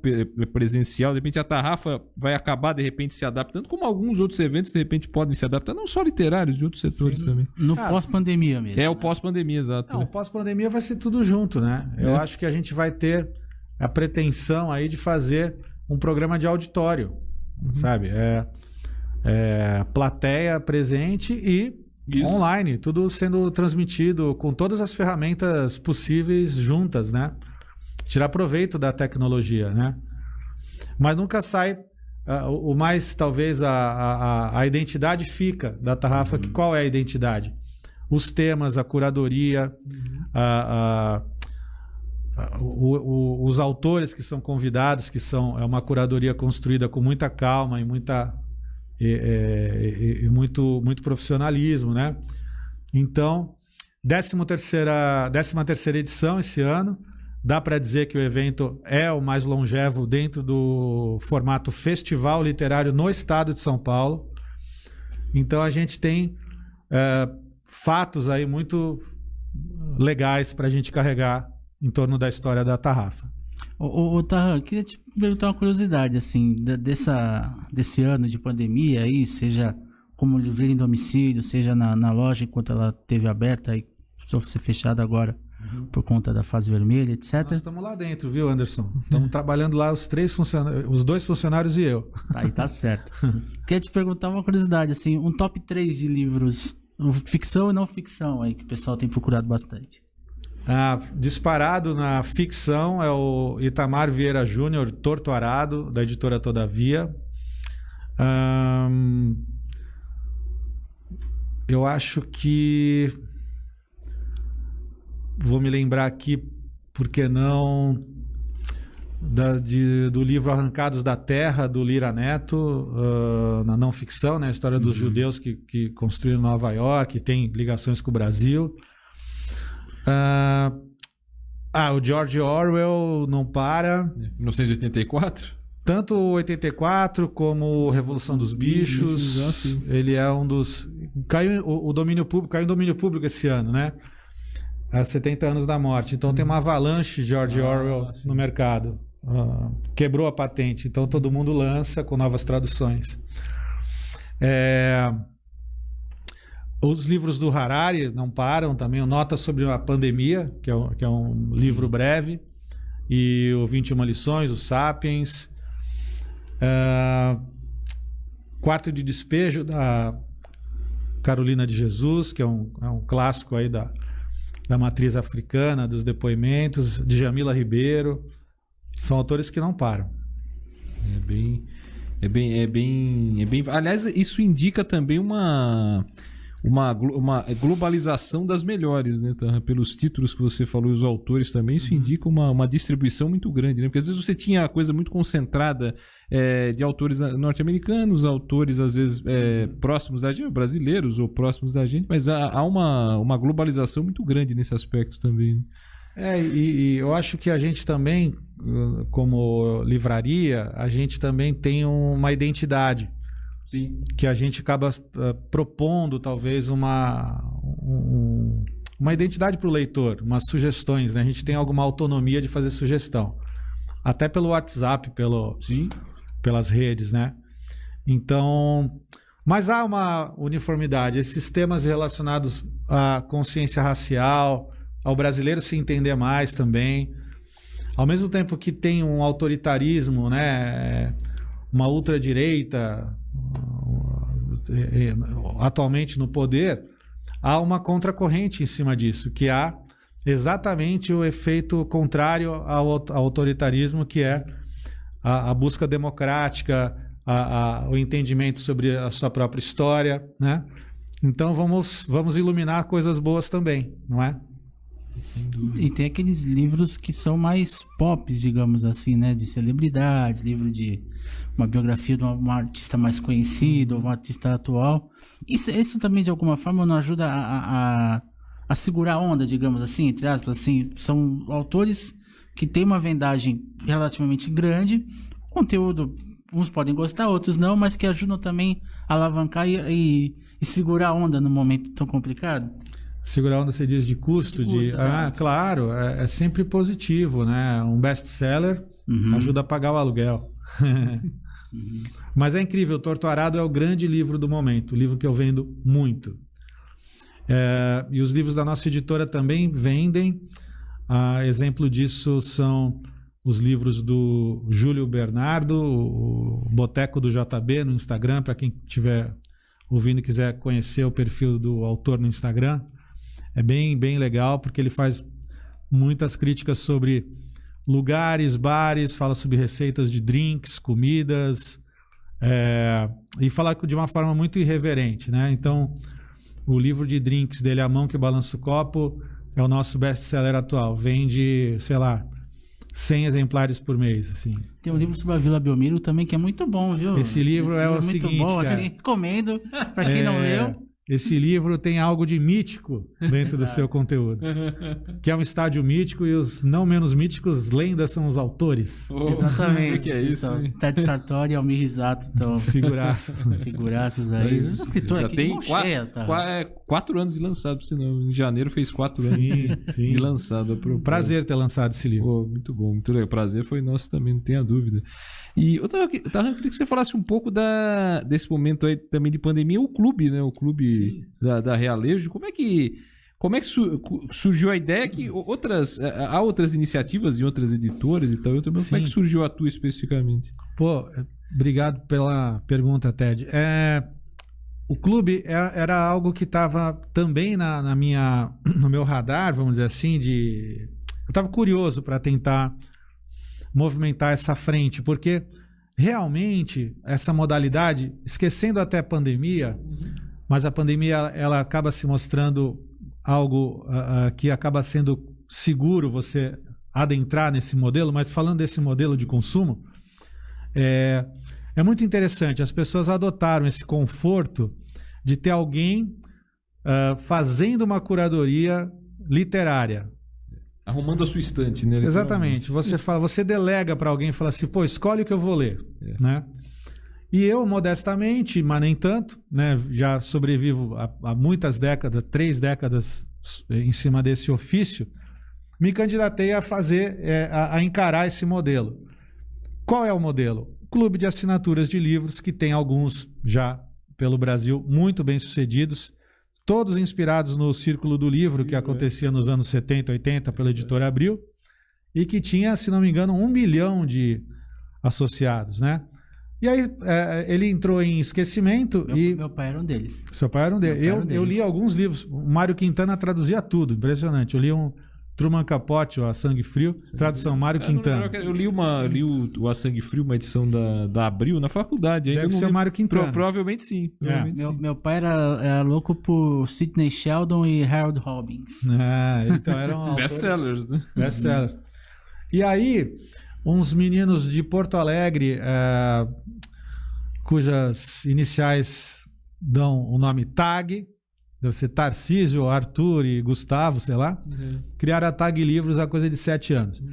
presencial. De repente a Tarrafa vai acabar de repente se adaptando, como alguns outros eventos de repente podem se adaptar, não só literários, de outros setores também. No pós-pandemia mesmo. O pós-pandemia, exato. Não, o pós-pandemia vai ser tudo junto, né? Eu acho que a gente vai ter a pretensão aí de fazer um programa de auditório, sabe? Plateia presente e online, tudo sendo transmitido com todas as ferramentas possíveis juntas, né? Tirar proveito da tecnologia, né? Mas nunca sai o mais, talvez, a identidade fica da Tarrafa. Que qual é a identidade? Os temas, a curadoria, os autores que são convidados, que é uma curadoria construída com muita calma e muito profissionalismo, né? Então, 13ª edição esse ano. Dá para dizer que o evento é o mais longevo dentro do formato festival literário no estado de São Paulo. Então, a gente tem fatos aí muito legais para a gente carregar em torno da história da Tarrafa. Tarran, queria te perguntar uma curiosidade, assim, desse ano de pandemia aí, seja como livreiro em domicílio, seja na loja enquanto ela esteve aberta e precisou ser fechada agora por conta da fase vermelha, etc. Nós estamos lá dentro, viu, Anderson? Estamos trabalhando lá os 2 funcionários e eu. Aí tá certo. Queria te perguntar uma curiosidade, assim, um top 3 de livros, ficção e não ficção, aí que o pessoal tem procurado bastante. Disparado na ficção é o Itamar Vieira Júnior, Torto Arado, da editora Todavia. Eu acho que vou me lembrar aqui, por que não, do livro Arrancados da Terra, do Lira Neto, na não ficção, né? A história dos judeus que construíram Nova York, que tem ligações com o Brasil. O George Orwell não para. 1984? Tanto o 84 como Revolução dos Bichos. Ele é um dos... Caiu o domínio público, caiu em domínio público esse ano, né? Há 70 anos da morte. Então tem uma avalanche de George Orwell no mercado. Quebrou a patente. Então todo mundo lança com novas traduções. Os livros do Harari não param também. O Nota sobre a Pandemia, que é um livro breve. E o 21 Lições, o Sapiens. Quarto de Despejo, da Carolina de Jesus, que é um clássico aí da matriz africana, dos depoimentos. De Jamila Ribeiro. São autores que não param. É bem. Aliás, isso indica também uma globalização das melhores, né? Pelos títulos que você falou e os autores também, isso indica uma distribuição muito grande, né? Porque às vezes você tinha coisa muito concentrada de autores norte-americanos, autores às vezes próximos da gente, brasileiros ou próximos da gente, mas há uma globalização muito grande nesse aspecto também. E eu acho que a gente também, como livraria, a gente também tem uma identidade. Sim. Que a gente acaba propondo talvez uma identidade para o leitor, umas sugestões, né? A gente tem alguma autonomia de fazer sugestão. Até pelo WhatsApp, pelas redes, né? Então, mas há uma uniformidade. Esses temas relacionados à consciência racial, ao brasileiro se entender mais também. Ao mesmo tempo que tem um autoritarismo, né? Uma ultradireita atualmente no poder, há uma contracorrente em cima disso, que há exatamente o efeito contrário ao autoritarismo, que é a busca democrática, o entendimento sobre a sua própria história, né? Então vamos iluminar coisas boas também, não é? E tem aqueles livros que são mais pop, digamos assim, né? De celebridades, livro de uma biografia de um artista mais conhecido, um artista atual. Isso também, de alguma forma, não ajuda a segurar a onda, digamos assim, entre aspas, assim. São autores que têm uma vendagem relativamente grande, conteúdo, uns podem gostar, outros não, mas que ajudam também a alavancar e segurar a onda no momento tão complicado. Segurar a onda, você diz, de custo? Claro, é sempre positivo, né? Um best-seller ajuda a pagar o aluguel. Mas é incrível, Torto Arado é o grande livro do momento, o livro que eu vendo muito. E os livros da nossa editora também vendem. Exemplo disso são os livros do Júlio Bernardo, o Boteco do JB no Instagram, para quem estiver ouvindo e quiser conhecer o perfil do autor no Instagram. É bem, bem legal, porque ele faz muitas críticas sobre lugares, bares, fala sobre receitas de drinks, comidas, e fala de uma forma muito irreverente, né? Então, o livro de drinks dele, A Mão que Balança o Copo, é o nosso best-seller atual. Vende, sei lá, 100 exemplares por mês, assim. Tem um livro sobre a Vila Belmiro também, que é muito bom, viu? Esse livro é o seguinte, muito bom, cara, assim, recomendo para quem não leu. Esse livro tem algo de mítico dentro do seu conteúdo, que é um estádio mítico, e os não menos míticos lendas são os autores. Exatamente. O que é isso? Então, Ted Sartori e Almir Risato estão Figuraças aí. O escritor Já aqui tem cheia, tá? 4 anos de lançado, senão em janeiro fez 4 anos sim. de lançado. Prazer ter lançado esse livro. Muito bom, muito legal. Prazer foi nosso também, não tenha dúvida. E eu queria que você falasse um pouco desse momento aí também de pandemia, o clube, né? O clube da Realejo. Como é que surgiu a ideia que há outras iniciativas em outras editoras e tal? Como é que surgiu a tua especificamente? Obrigado pela pergunta, Ted. O clube era algo que estava também no meu radar, vamos dizer assim, eu estava curioso para tentar movimentar essa frente, porque realmente essa modalidade, esquecendo até a pandemia, mas a pandemia ela acaba se mostrando algo que acaba sendo seguro você adentrar nesse modelo, mas falando desse modelo de consumo, é muito interessante. As pessoas adotaram esse conforto de ter alguém fazendo uma curadoria literária. Arrumando a sua estante, né? Exatamente. Você delega para alguém e fala assim, escolhe o que eu vou ler, né? E eu, modestamente, mas nem tanto, né? Já sobrevivo há muitas décadas, 3 décadas em cima desse ofício, me candidatei a a encarar esse modelo. Qual é o modelo? Clube de assinaturas de livros, que tem alguns já pelo Brasil muito bem sucedidos, todos inspirados no Círculo do Livro, que acontecia nos anos 70, 80, pela Editora Abril, e que tinha, se não me engano, 1 milhão de associados, né? E aí ele entrou em esquecimento. Meu pai era um deles. Seu pai era um deles. Eu li alguns livros. O Mário Quintana traduzia tudo, impressionante. Eu li Truman Capote, A Sangue Frio, tradução Mário Quintana. Eu li o A Sangue Frio, uma edição da Abril, na faculdade. Ainda Deve ser o Mário Quintana. Provavelmente sim. Meu pai era louco por Sidney Sheldon e Harold Robbins. Então eram best-sellers, né? Best-sellers. E aí, uns meninos de Porto Alegre, cujas iniciais dão o nome TAG, deve ser Tarcísio, Arthur e Gustavo, sei lá, criaram a TAG Livros há coisa de 7 anos.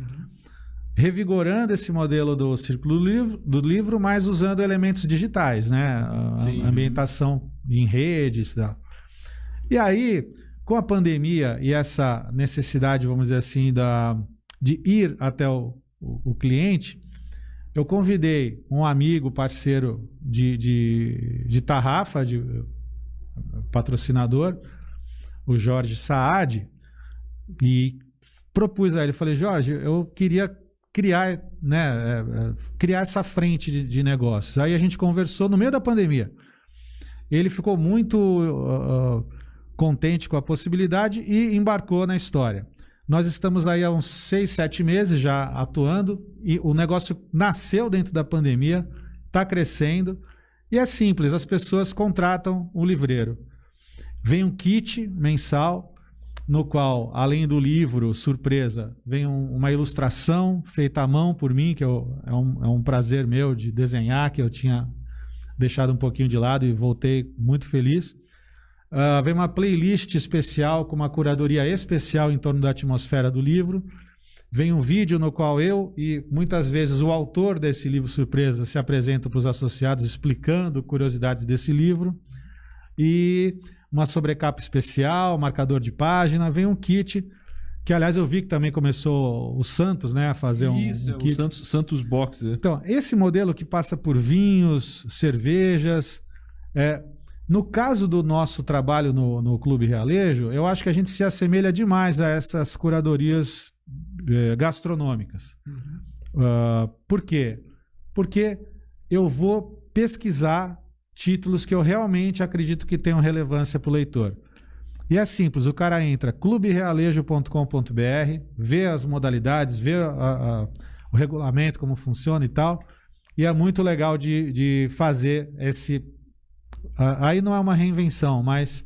Revigorando esse modelo do Círculo do Livro, mas usando elementos digitais, né? A ambientação em redes e tal. E aí, com a pandemia e essa necessidade, vamos dizer assim, de ir até o cliente, eu convidei um amigo, parceiro de Tarrafa, patrocinador, o Jorge Saad, e propus a ele, falei, Jorge, eu queria criar essa frente de negócios. Aí a gente conversou no meio da pandemia. Ele ficou muito contente com a possibilidade e embarcou na história. Nós estamos aí há uns 6, 7 meses já atuando e o negócio nasceu dentro da pandemia, está crescendo e é simples, as pessoas contratam um livreiro. Vem um kit mensal no qual, além do livro surpresa, vem uma ilustração feita à mão por mim, que é um prazer meu de desenhar, que eu tinha deixado um pouquinho de lado e voltei muito feliz. Vem uma playlist especial com uma curadoria especial em torno da atmosfera do livro. Vem um vídeo no qual eu e muitas vezes o autor desse livro surpresa se apresenta para os associados explicando curiosidades desse livro. E uma sobrecapa especial, marcador de página, vem um kit que, aliás, eu vi que também começou o Santos, né, a fazer um kit. O Santos Box. Então, esse modelo que passa por vinhos, cervejas... No caso do nosso trabalho no Clube Realejo, eu acho que a gente se assemelha demais a essas curadorias gastronômicas. Por quê? Porque eu vou pesquisar títulos que eu realmente acredito que tenham relevância para o leitor. E é simples, o cara entra cluberealejo.com.br, vê as modalidades, vê o regulamento, como funciona e tal, e é muito legal de fazer esse... Aí não é uma reinvenção, mas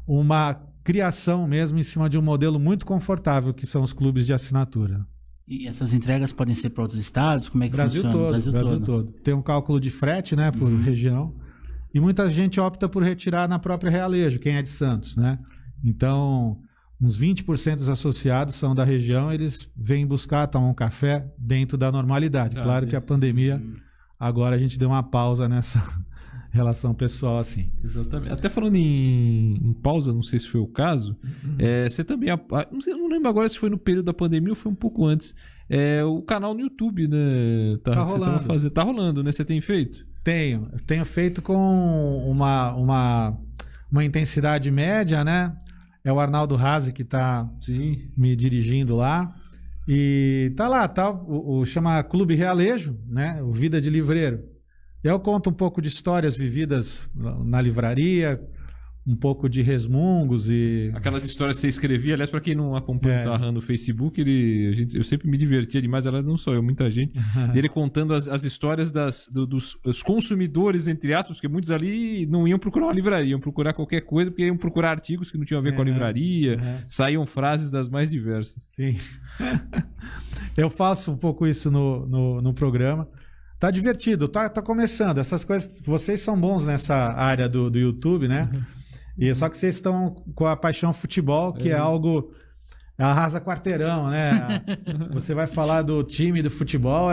uma criação mesmo em cima de um modelo muito confortável que são os clubes de assinatura. E essas entregas podem ser para outros estados? Como é que Brasil funciona? Brasil todo. Tem um cálculo de frete, né, por região. E muita gente opta por retirar na própria Realejo, quem é de Santos, né? Então, uns 20% dos associados são da região, eles vêm buscar, tomam um café dentro da normalidade. Claro que a pandemia, agora a gente deu uma pausa nessa... relação pessoal assim. Exatamente. Até falando em pausa, não sei se foi o caso, você também... não lembro agora se foi no período da pandemia ou foi um pouco antes. O canal no YouTube, né? Tá rolando. Tá rolando, né? Você tem feito? Tenho feito com uma intensidade média, né? É o Arnaldo Razzi que está me dirigindo lá. E tá lá, chama Clube Realejo, né? O Vida de Livreiro. Eu conto um pouco de histórias vividas na livraria, um pouco de resmungos e... Aquelas histórias que você escrevia, aliás, para quem não acompanha o Tarran no Facebook, eu sempre me divertia demais, ela não só eu, muita gente, ele contando as histórias dos consumidores, entre aspas, porque muitos ali não iam procurar uma livraria, iam procurar qualquer coisa, porque iam procurar artigos que não tinham a ver com a livraria, saíam frases das mais diversas. Sim. Eu faço um pouco isso no programa. Tá divertido, tá começando. Essas coisas, vocês são bons nessa área do YouTube, né? E só que vocês estão com a paixão futebol, que é algo arrasa quarteirão, né? Você vai falar do time do futebol,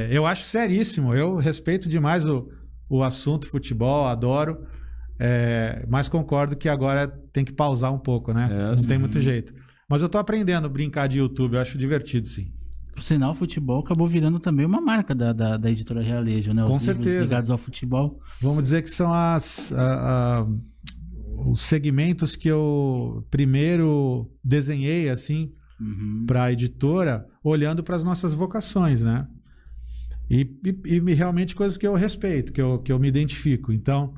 eu acho seríssimo. Eu respeito demais o assunto futebol, adoro, mas concordo que agora tem que pausar um pouco, né? Não tem muito jeito. Mas eu tô aprendendo a brincar de YouTube, eu acho divertido, sim. Por sinal, o futebol acabou virando também uma marca da editora Realejo, né? Com certeza. Ligados ao futebol. Vamos dizer que são os segmentos que eu primeiro desenhei, assim, para a editora, olhando para as nossas vocações, né? E realmente coisas que eu respeito, que eu me identifico. Então,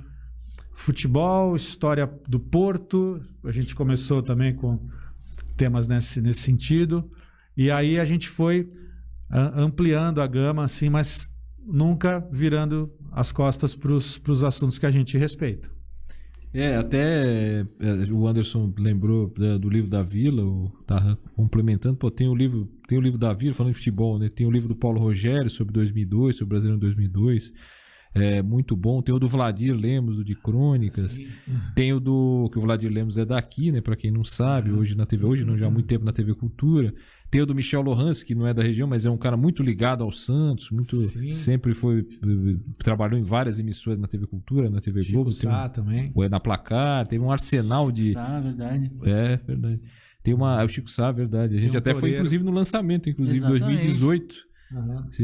futebol, história do Porto, a gente começou também com temas nesse sentido. E aí a gente foi ampliando a gama, assim, mas nunca virando as costas para os assuntos que a gente respeita. Até o Anderson lembrou do livro da Vila, tá complementando. Pô, tem o livro da Vila falando de futebol, né? Tem o livro do Paulo Rogério sobre 2002, sobre o Brasileiro 2002. Muito bom. Tem o do Vladir Lemos, do de Crônicas. Sim. Tem o do... que o Vladir Lemos é daqui, né? Pra quem não sabe, hoje na TV, não, já há muito tempo na TV Cultura. Tem o do Michel Lohans, que não é da região, mas é um cara muito ligado ao Santos, sempre trabalhou em várias emissoras na TV Cultura, na TV Globo. Chico Sá também. Na Placar, teve um arsenal de... Chico Sá, verdade. Verdade. Tem o Chico Sá, verdade. A gente até foi, inclusive, no lançamento, em 2018.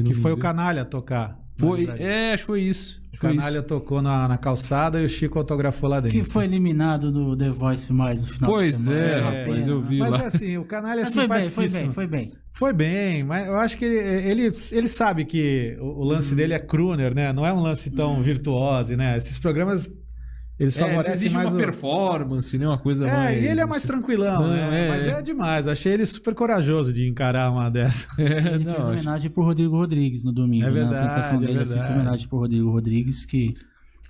Que foi o Canalha tocar. Foi, acho que foi isso. O Canalha tocou na calçada e o Chico autografou lá dentro. Que foi eliminado do The Voice mais no final de semana. Mas eu vi lá. Mas assim, o Canalha é simpaticíssimo. Foi bem, mas eu acho que ele sabe que o lance dele é crooner, né? Não é um lance tão virtuoso, né? Esses programas, eles favorecem existe mais uma performance, né? Uma coisa mais... e ele é mais tranquilão, né? Mas é demais. Achei ele super corajoso de encarar uma dessas. Ele fez homenagem pro Rodrigo Rodrigues no domingo. É verdade, na apresentação dele, assim, foi homenagem pro Rodrigo Rodrigues, que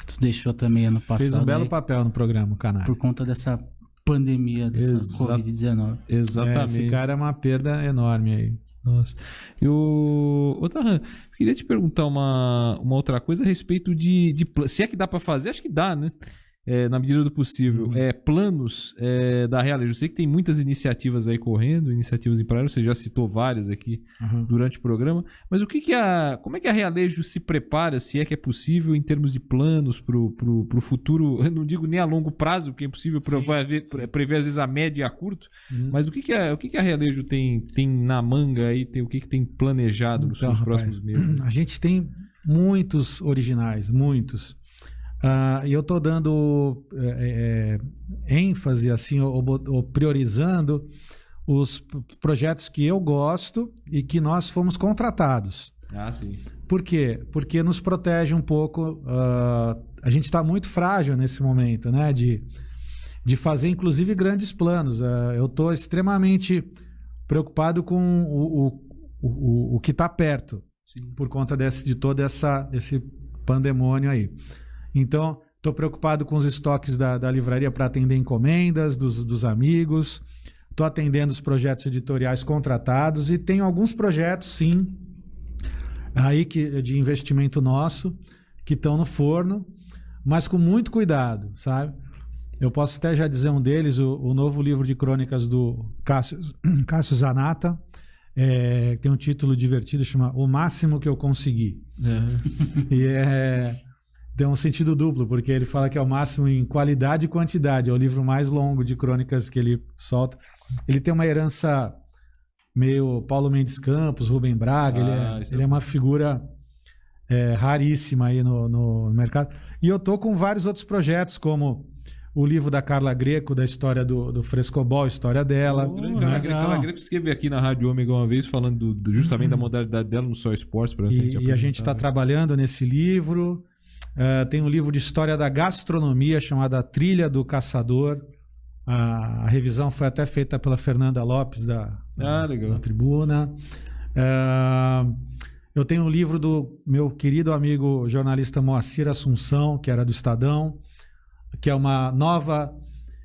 nos deixou também ano passado. Fez um belo papel no programa, o canal. Por conta dessa pandemia, dessa Covid-19. Exatamente. Esse cara é uma perda enorme aí. Nossa. Tarran, queria te perguntar uma outra coisa a respeito de se é que dá para fazer, acho que dá, né? Na medida do possível. Planos da Realejo. Eu sei que tem muitas iniciativas aí correndo, iniciativas em paralelo, você já citou várias aqui durante o programa, mas como é que a Realejo se prepara, se é que é possível, em termos de planos pro futuro, eu não digo nem a longo prazo, porque é impossível prever às vezes a médio e a curto, mas o que a Realejo tem na manga aí, o que tem planejado nos próximos meses? A gente tem muitos originais, muitos. E eu estou dando ênfase, assim, ou priorizando os projetos que eu gosto e que nós fomos contratados. Sim. Por quê? Porque nos protege um pouco. A gente está muito frágil nesse momento, né? De fazer, inclusive, grandes planos. Eu estou extremamente preocupado com o que está perto. Sim. Por conta de todo esse pandemônio aí. Então, estou preocupado com os estoques da livraria para atender encomendas dos amigos. Estou atendendo os projetos editoriais contratados e tenho alguns projetos, sim, aí de investimento nosso, que estão no forno, mas com muito cuidado, sabe? Eu posso até já dizer um deles, o novo livro de crônicas do Cássio Zanata, tem um título divertido, chama O Máximo que Eu Consegui. E tem um sentido duplo, porque ele fala que é o máximo em qualidade e quantidade. É o livro mais longo de crônicas que ele solta. Ele tem uma herança meio Paulo Mendes Campos, Rubem Braga. Ele é uma figura raríssima aí no mercado. E eu tô com vários outros projetos, como o livro da Carla Greco, da história do Frescobol, a história dela. Carla Greco escreveu aqui na Rádio Ômega uma vez, falando justamente da modalidade dela no Só Esportes. E a gente está trabalhando nesse livro. Tem um livro de história da gastronomia chamado Trilha do Caçador. A revisão foi até feita pela Fernanda Lopes da Tribuna. Eu tenho um livro do meu querido amigo jornalista Moacir Assunção, que era do Estadão, que é uma nova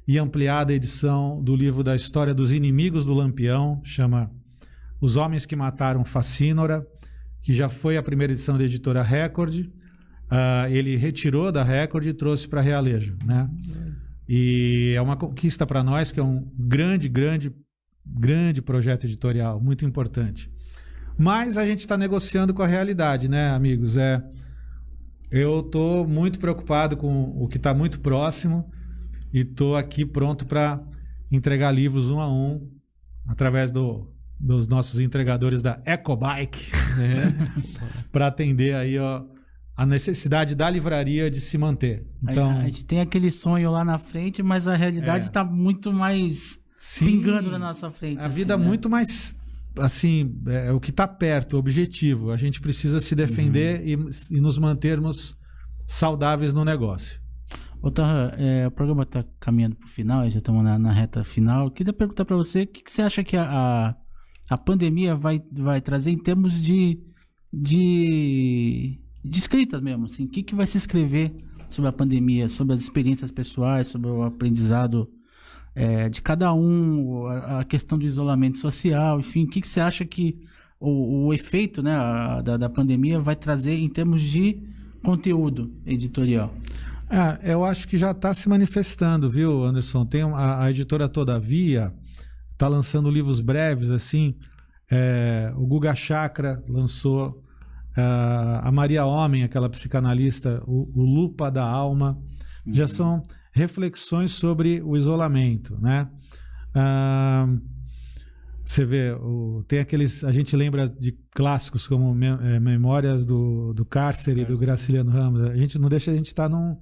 e ampliada edição do livro da história dos inimigos do Lampião, chama Os Homens que Mataram Facínora, que já foi a primeira edição da editora Record. Ele retirou da Record e trouxe para a Realejo, né? E é uma conquista para nós, que é um grande projeto editorial, muito importante. Mas a gente está negociando com a realidade, né, amigos? Eu estou muito preocupado com o que está muito próximo e estou aqui pronto para entregar livros um a um através dos nossos entregadores da Ecobike para atender aí a necessidade da livraria de se manter. Então, a gente tem aquele sonho lá na frente, mas a realidade está muito mais pingando na nossa frente. A vida muito mais, assim, o que está perto, o objetivo. A gente precisa se defender e nos mantermos saudáveis no negócio. Tarran, o programa está caminhando para o final, já estamos na reta final. Eu queria perguntar para você, o que você acha que a pandemia vai trazer em termos de escrita mesmo? Assim, o que vai se escrever sobre a pandemia, sobre as experiências pessoais, sobre o aprendizado de cada um, a questão do isolamento social, enfim, o que você acha que o efeito, né, da pandemia vai trazer em termos de conteúdo editorial? Eu acho que já está se manifestando, viu, Anderson? Tem a editora Todavia, está lançando livros breves, assim. O Guga Chakra lançou, a Maria Homem, aquela psicanalista, o Lupa da Alma. Já são reflexões sobre o isolamento, né? Você vê, tem aqueles... A gente lembra de clássicos como Memórias do Cárcere, do Graciliano Ramos. A gente não deixa a gente estar num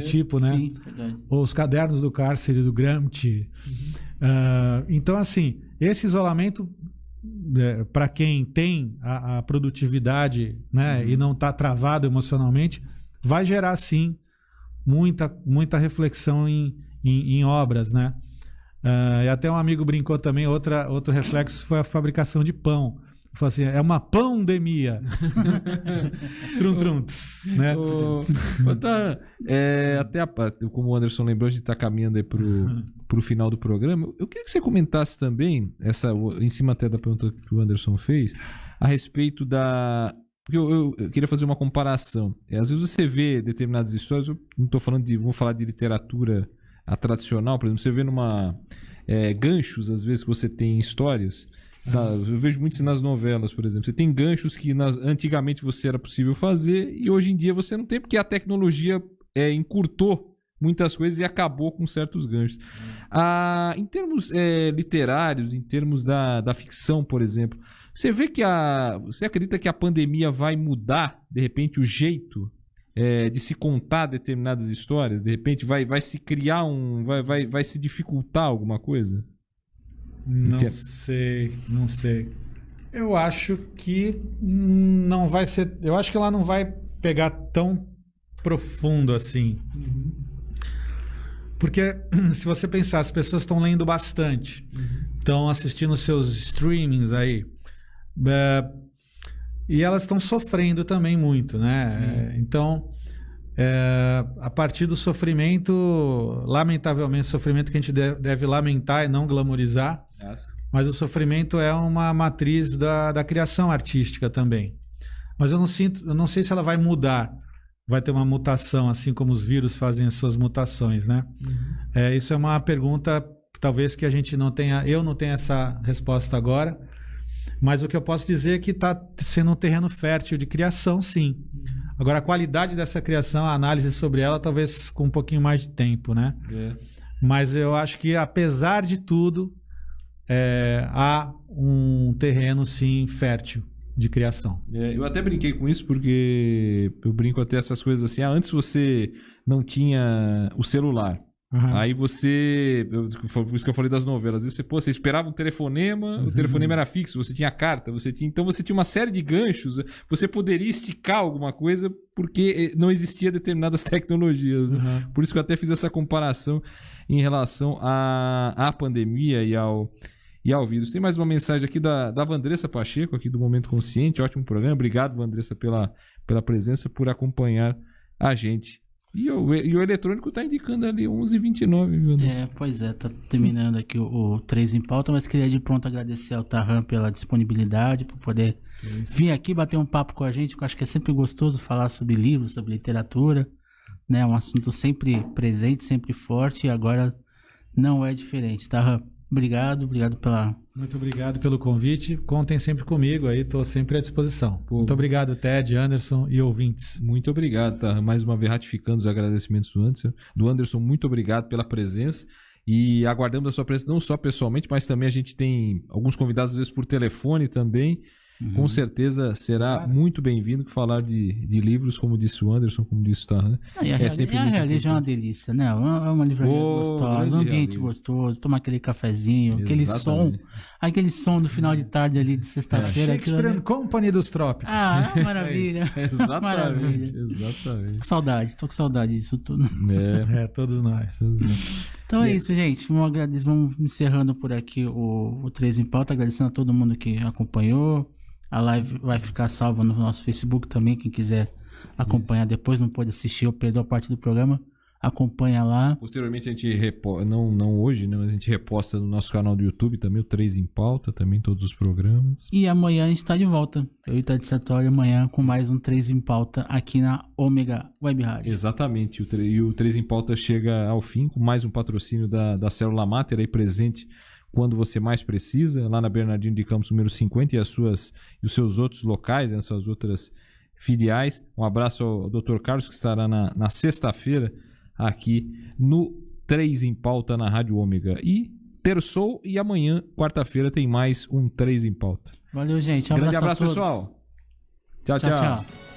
tipo, né? Sim, verdade. Ou Os Cadernos do Cárcere, do Gramsci. Então, assim, esse isolamento, para quem tem a produtividade, né, e não está travado emocionalmente, vai gerar, sim, muita reflexão em obras, né? E até um amigo brincou também, outro reflexo foi a fabricação de pão. Falou assim, é uma pandemia. Né? Até como o Anderson lembrou, a gente está caminhando aí pro final do programa. Eu queria que você comentasse também, em cima até da pergunta que o Anderson fez, a respeito da... Porque eu queria fazer uma comparação. Às vezes você vê determinadas histórias, eu não estou falando vamos falar de literatura tradicional, por exemplo, você vê ganchos, às vezes, que você tem em histórias. Eu vejo muito isso nas novelas, por exemplo. Você tem ganchos que antigamente você era possível fazer e hoje em dia você não tem, porque a tecnologia encurtou muitas coisas e acabou com certos ganchos. Em termos literários, em termos da ficção, por exemplo, você vê que você acredita que a pandemia vai mudar, de repente, o jeito de se contar determinadas histórias? De repente vai se criar vai se dificultar alguma coisa? Não sei. Eu acho que não vai ser... Eu acho que ela não vai pegar tão profundo assim. Porque se você pensar, as pessoas estão lendo bastante. Estão assistindo seus streamings aí. E elas estão sofrendo também muito, né? Então, a partir do sofrimento, lamentavelmente, sofrimento que a gente deve lamentar e não glamorizar, mas o sofrimento é uma matriz da criação artística também. Mas eu não sei se ela vai mudar, vai ter uma mutação, assim como os vírus fazem as suas mutações, né? Isso é uma pergunta, talvez, que eu não tenha essa resposta agora, mas o que eu posso dizer é que está sendo um terreno fértil de criação, sim. Agora, a qualidade dessa criação, a análise sobre ela, talvez com um pouquinho mais de tempo, né? Mas eu acho que, apesar de tudo, há um terreno, sim, fértil de criação. Eu até brinquei com isso, porque eu brinco até essas coisas assim. Antes você não tinha o celular. Aí por isso que eu falei das novelas, às vezes você esperava um telefonema, o telefonema era fixo, você tinha carta, então você tinha uma série de ganchos, você poderia esticar alguma coisa porque não existia determinadas tecnologias, né? Por isso que eu até fiz essa comparação em relação à pandemia e ao vírus. Tem mais uma mensagem aqui da Vandressa Pacheco, aqui do Momento Consciente. Ótimo programa, obrigado, Vandressa, pela presença, por acompanhar a gente. E o eletrônico tá indicando ali 11h29, viu? Pois tá terminando aqui o 3 em Pauta, mas queria de pronto agradecer ao Tarran pela disponibilidade, por poder vir aqui bater um papo com a gente, que eu acho que é sempre gostoso falar sobre livros, sobre literatura, né? Um assunto sempre presente, sempre forte, e agora não é diferente. Tarran, obrigado pela... Muito obrigado pelo convite. Contem sempre comigo aí, estou sempre à disposição. Muito obrigado, Ted, Anderson e ouvintes. Muito obrigado, tá? Mais uma vez ratificando os agradecimentos do Anderson. Muito obrigado pela presença e aguardamos a sua presença não só pessoalmente, mas também a gente tem alguns convidados às vezes por telefone também. com certeza será muito bem-vindo. Que falar de livros, como disse o Anderson, como disse o Tarran, sempre a muito Realize é uma importante. delícia, né? É uma livraria gostosa, grande um ambiente Realize. gostoso, tomar aquele cafezinho, Exatamente. aquele som do final de tarde ali de sexta-feira. aquilo Shakespeare ali- and Company dos Trópicos. Ah, maravilha. Exatamente, Maravilha. exatamente. Com saudade, tô com saudade disso tudo. É. Todos nós. Então é isso, gente. Vamos encerrando por aqui o 3 em Pauta, agradecendo a todo mundo que acompanhou. A live vai ficar salva no nosso Facebook também, quem quiser acompanhar depois, não pode assistir ou perdeu a parte do programa, acompanha lá. Posteriormente a gente reposta, não hoje, né, mas a gente reposta no nosso canal do YouTube também, o 3 em Pauta, também todos os programas. E amanhã a gente está de volta. Eu e o Tade Sartori amanhã com mais um 3 em Pauta aqui na Ômega Web Rádio. Exatamente, e o 3 em Pauta chega ao fim com mais um patrocínio da Célula Mater aí presente quando você mais precisa, lá na Bernardino de Campos, número 50, e os seus outros locais, né, suas outras filiais. Um abraço ao Dr. Carlos, que estará na sexta-feira aqui no 3 em Pauta na Rádio Ômega. E terçou, e amanhã, quarta-feira, tem mais um 3 em Pauta. Valeu, gente. Um Grande abraço abraço, a todos. pessoal. Tchau, tchau. Tchau.